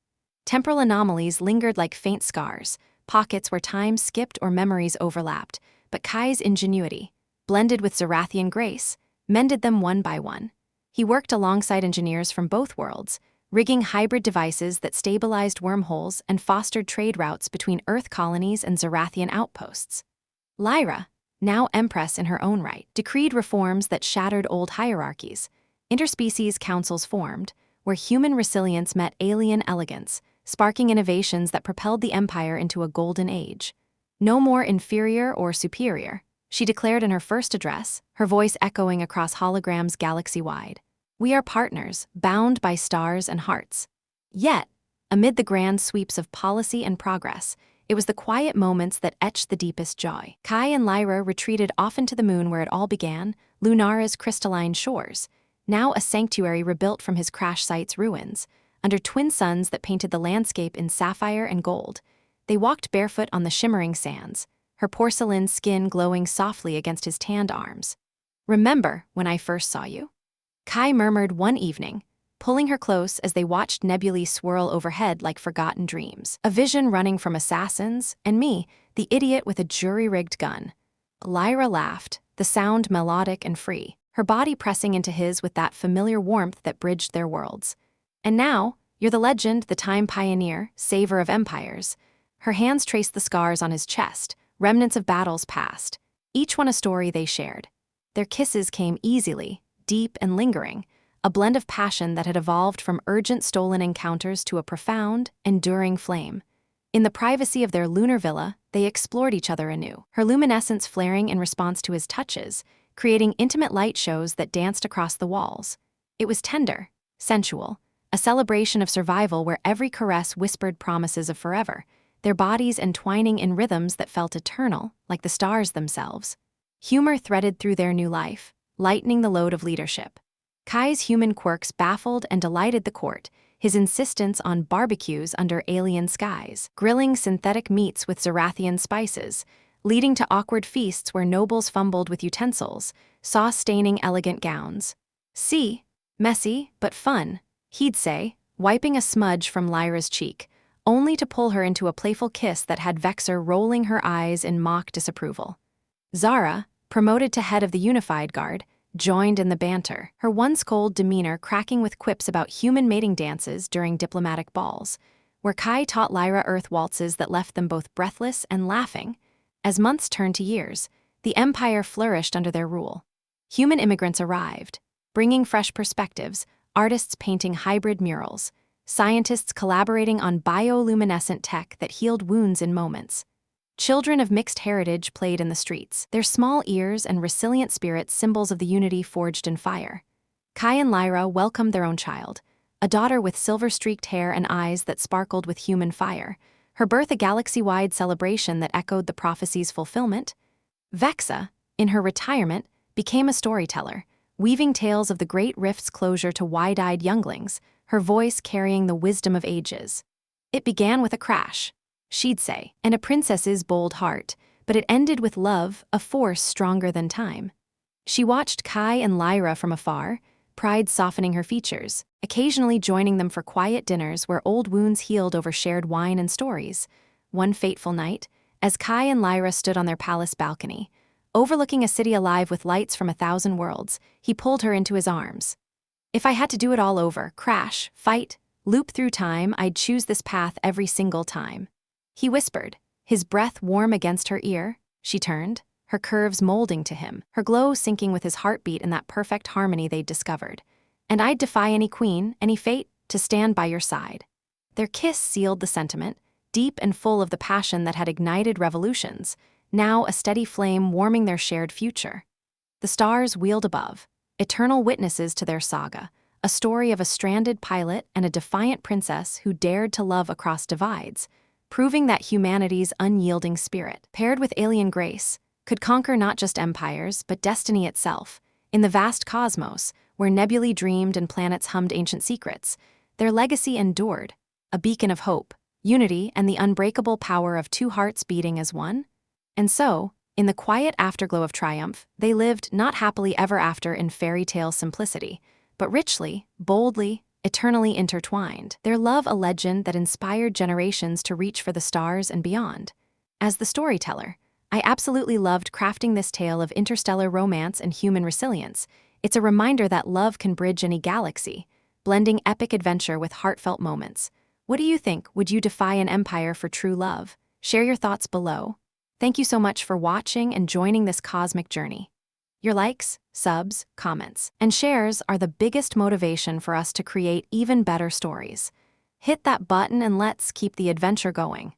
Temporal anomalies lingered like faint scars, pockets where time skipped or memories overlapped, but Kai's ingenuity, blended with Zerathian grace, mended them one by one. He worked alongside engineers from both worlds, rigging hybrid devices that stabilized wormholes and fostered trade routes between Earth colonies and Zerathian outposts. Lyra, now Empress in her own right, decreed reforms that shattered old hierarchies. Interspecies councils formed, where human resilience met alien elegance, sparking innovations that propelled the Empire into a golden age. "No more inferior or superior," she declared in her first address, her voice echoing across holograms galaxy-wide. "We are partners, bound by stars and hearts." Yet, amid the grand sweeps of policy and progress, it was the quiet moments that etched the deepest joy. Kai and Lyra retreated often to the moon where it all began, Lunara's crystalline shores, now a sanctuary rebuilt from his crash site's ruins. Under twin suns that painted the landscape in sapphire and gold, they walked barefoot on the shimmering sands, her porcelain skin glowing softly against his tanned arms. "Remember when I first saw you?" Kai murmured one evening, pulling her close as they watched nebulae swirl overhead like forgotten dreams. "A vision running from assassins, and me, the idiot with a jury-rigged gun." Lyra laughed, the sound melodic and free, her body pressing into his with that familiar warmth that bridged their worlds. "And now, you're the legend, the time pioneer, saver of empires." Her hands traced the scars on his chest, remnants of battles past, each one a story they shared. Their kisses came easily, deep and lingering, a blend of passion that had evolved from urgent stolen encounters to a profound, enduring flame. In the privacy of their lunar villa, they explored each other anew, her luminescence flaring in response to his touches, creating intimate light shows that danced across the walls. It was tender, sensual, a celebration of survival where every caress whispered promises of forever, their bodies entwining in rhythms that felt eternal, like the stars themselves. Humor threaded through their new life, lightening the load of leadership. Kai's human quirks baffled and delighted the court, his insistence on barbecues under alien skies, grilling synthetic meats with Zerathian spices, leading to awkward feasts where nobles fumbled with utensils, sauce-staining elegant gowns. "See, messy, but fun," he'd say, wiping a smudge from Lyra's cheek, only to pull her into a playful kiss that had Vexer rolling her eyes in mock disapproval. Zara, promoted to head of the Unified Guard, joined in the banter, her once cold demeanor cracking with quips about human mating dances during diplomatic balls, where Kai taught Lyra Earth waltzes that left them both breathless and laughing. As months turned to years, the Empire flourished under their rule. Human immigrants arrived, bringing fresh perspectives, artists painting hybrid murals, scientists collaborating on bioluminescent tech that healed wounds in moments. Children of mixed heritage played in the streets, their small ears and resilient spirits symbols of the unity forged in fire. Kai and Lyra welcomed their own child, a daughter with silver-streaked hair and eyes that sparkled with human fire, her birth a galaxy-wide celebration that echoed the prophecy's fulfillment. Vexa, in her retirement, became a storyteller, weaving tales of the Great Rift's closure to wide-eyed younglings, her voice carrying the wisdom of ages. It began with a crash, she'd say, and a princess's bold heart, but it ended with love, a force stronger than time. She watched Kai and Lyra from afar, pride softening her features, occasionally joining them for quiet dinners where old wounds healed over shared wine and stories. One fateful night, as Kai and Lyra stood on their palace balcony, overlooking a city alive with lights from 1,000 worlds, he pulled her into his arms. If I had to do it all over, crash, fight, loop through time, I'd choose this path every single time. He whispered, his breath warm against her ear. She turned, her curves molding to him, her glow syncing with his heartbeat in that perfect harmony they'd discovered. And I'd defy any queen, any fate, to stand by your side. Their kiss sealed the sentiment, deep and full of the passion that had ignited revolutions, now a steady flame warming their shared future. The stars wheeled above, eternal witnesses to their saga, a story of a stranded pilot and a defiant princess who dared to love across divides, proving that humanity's unyielding spirit, paired with alien grace, could conquer not just empires, but destiny itself. In the vast cosmos, where nebulae dreamed and planets hummed ancient secrets, their legacy endured, a beacon of hope, unity, and the unbreakable power of two hearts beating as one. And so, in the quiet afterglow of triumph, they lived not happily ever after in fairy tale simplicity, but richly, boldly, eternally intertwined, their love a legend that inspired generations to reach for the stars and beyond. As the storyteller, I absolutely loved crafting this tale of interstellar romance and human resilience. It's a reminder that love can bridge any galaxy, blending epic adventure with heartfelt moments. What do you think? Would you defy an empire for true love? Share your thoughts below. Thank you so much for watching and joining this cosmic journey. Your likes, subs, comments, and shares are the biggest motivation for us to create even better stories. Hit that button and let's keep the adventure going.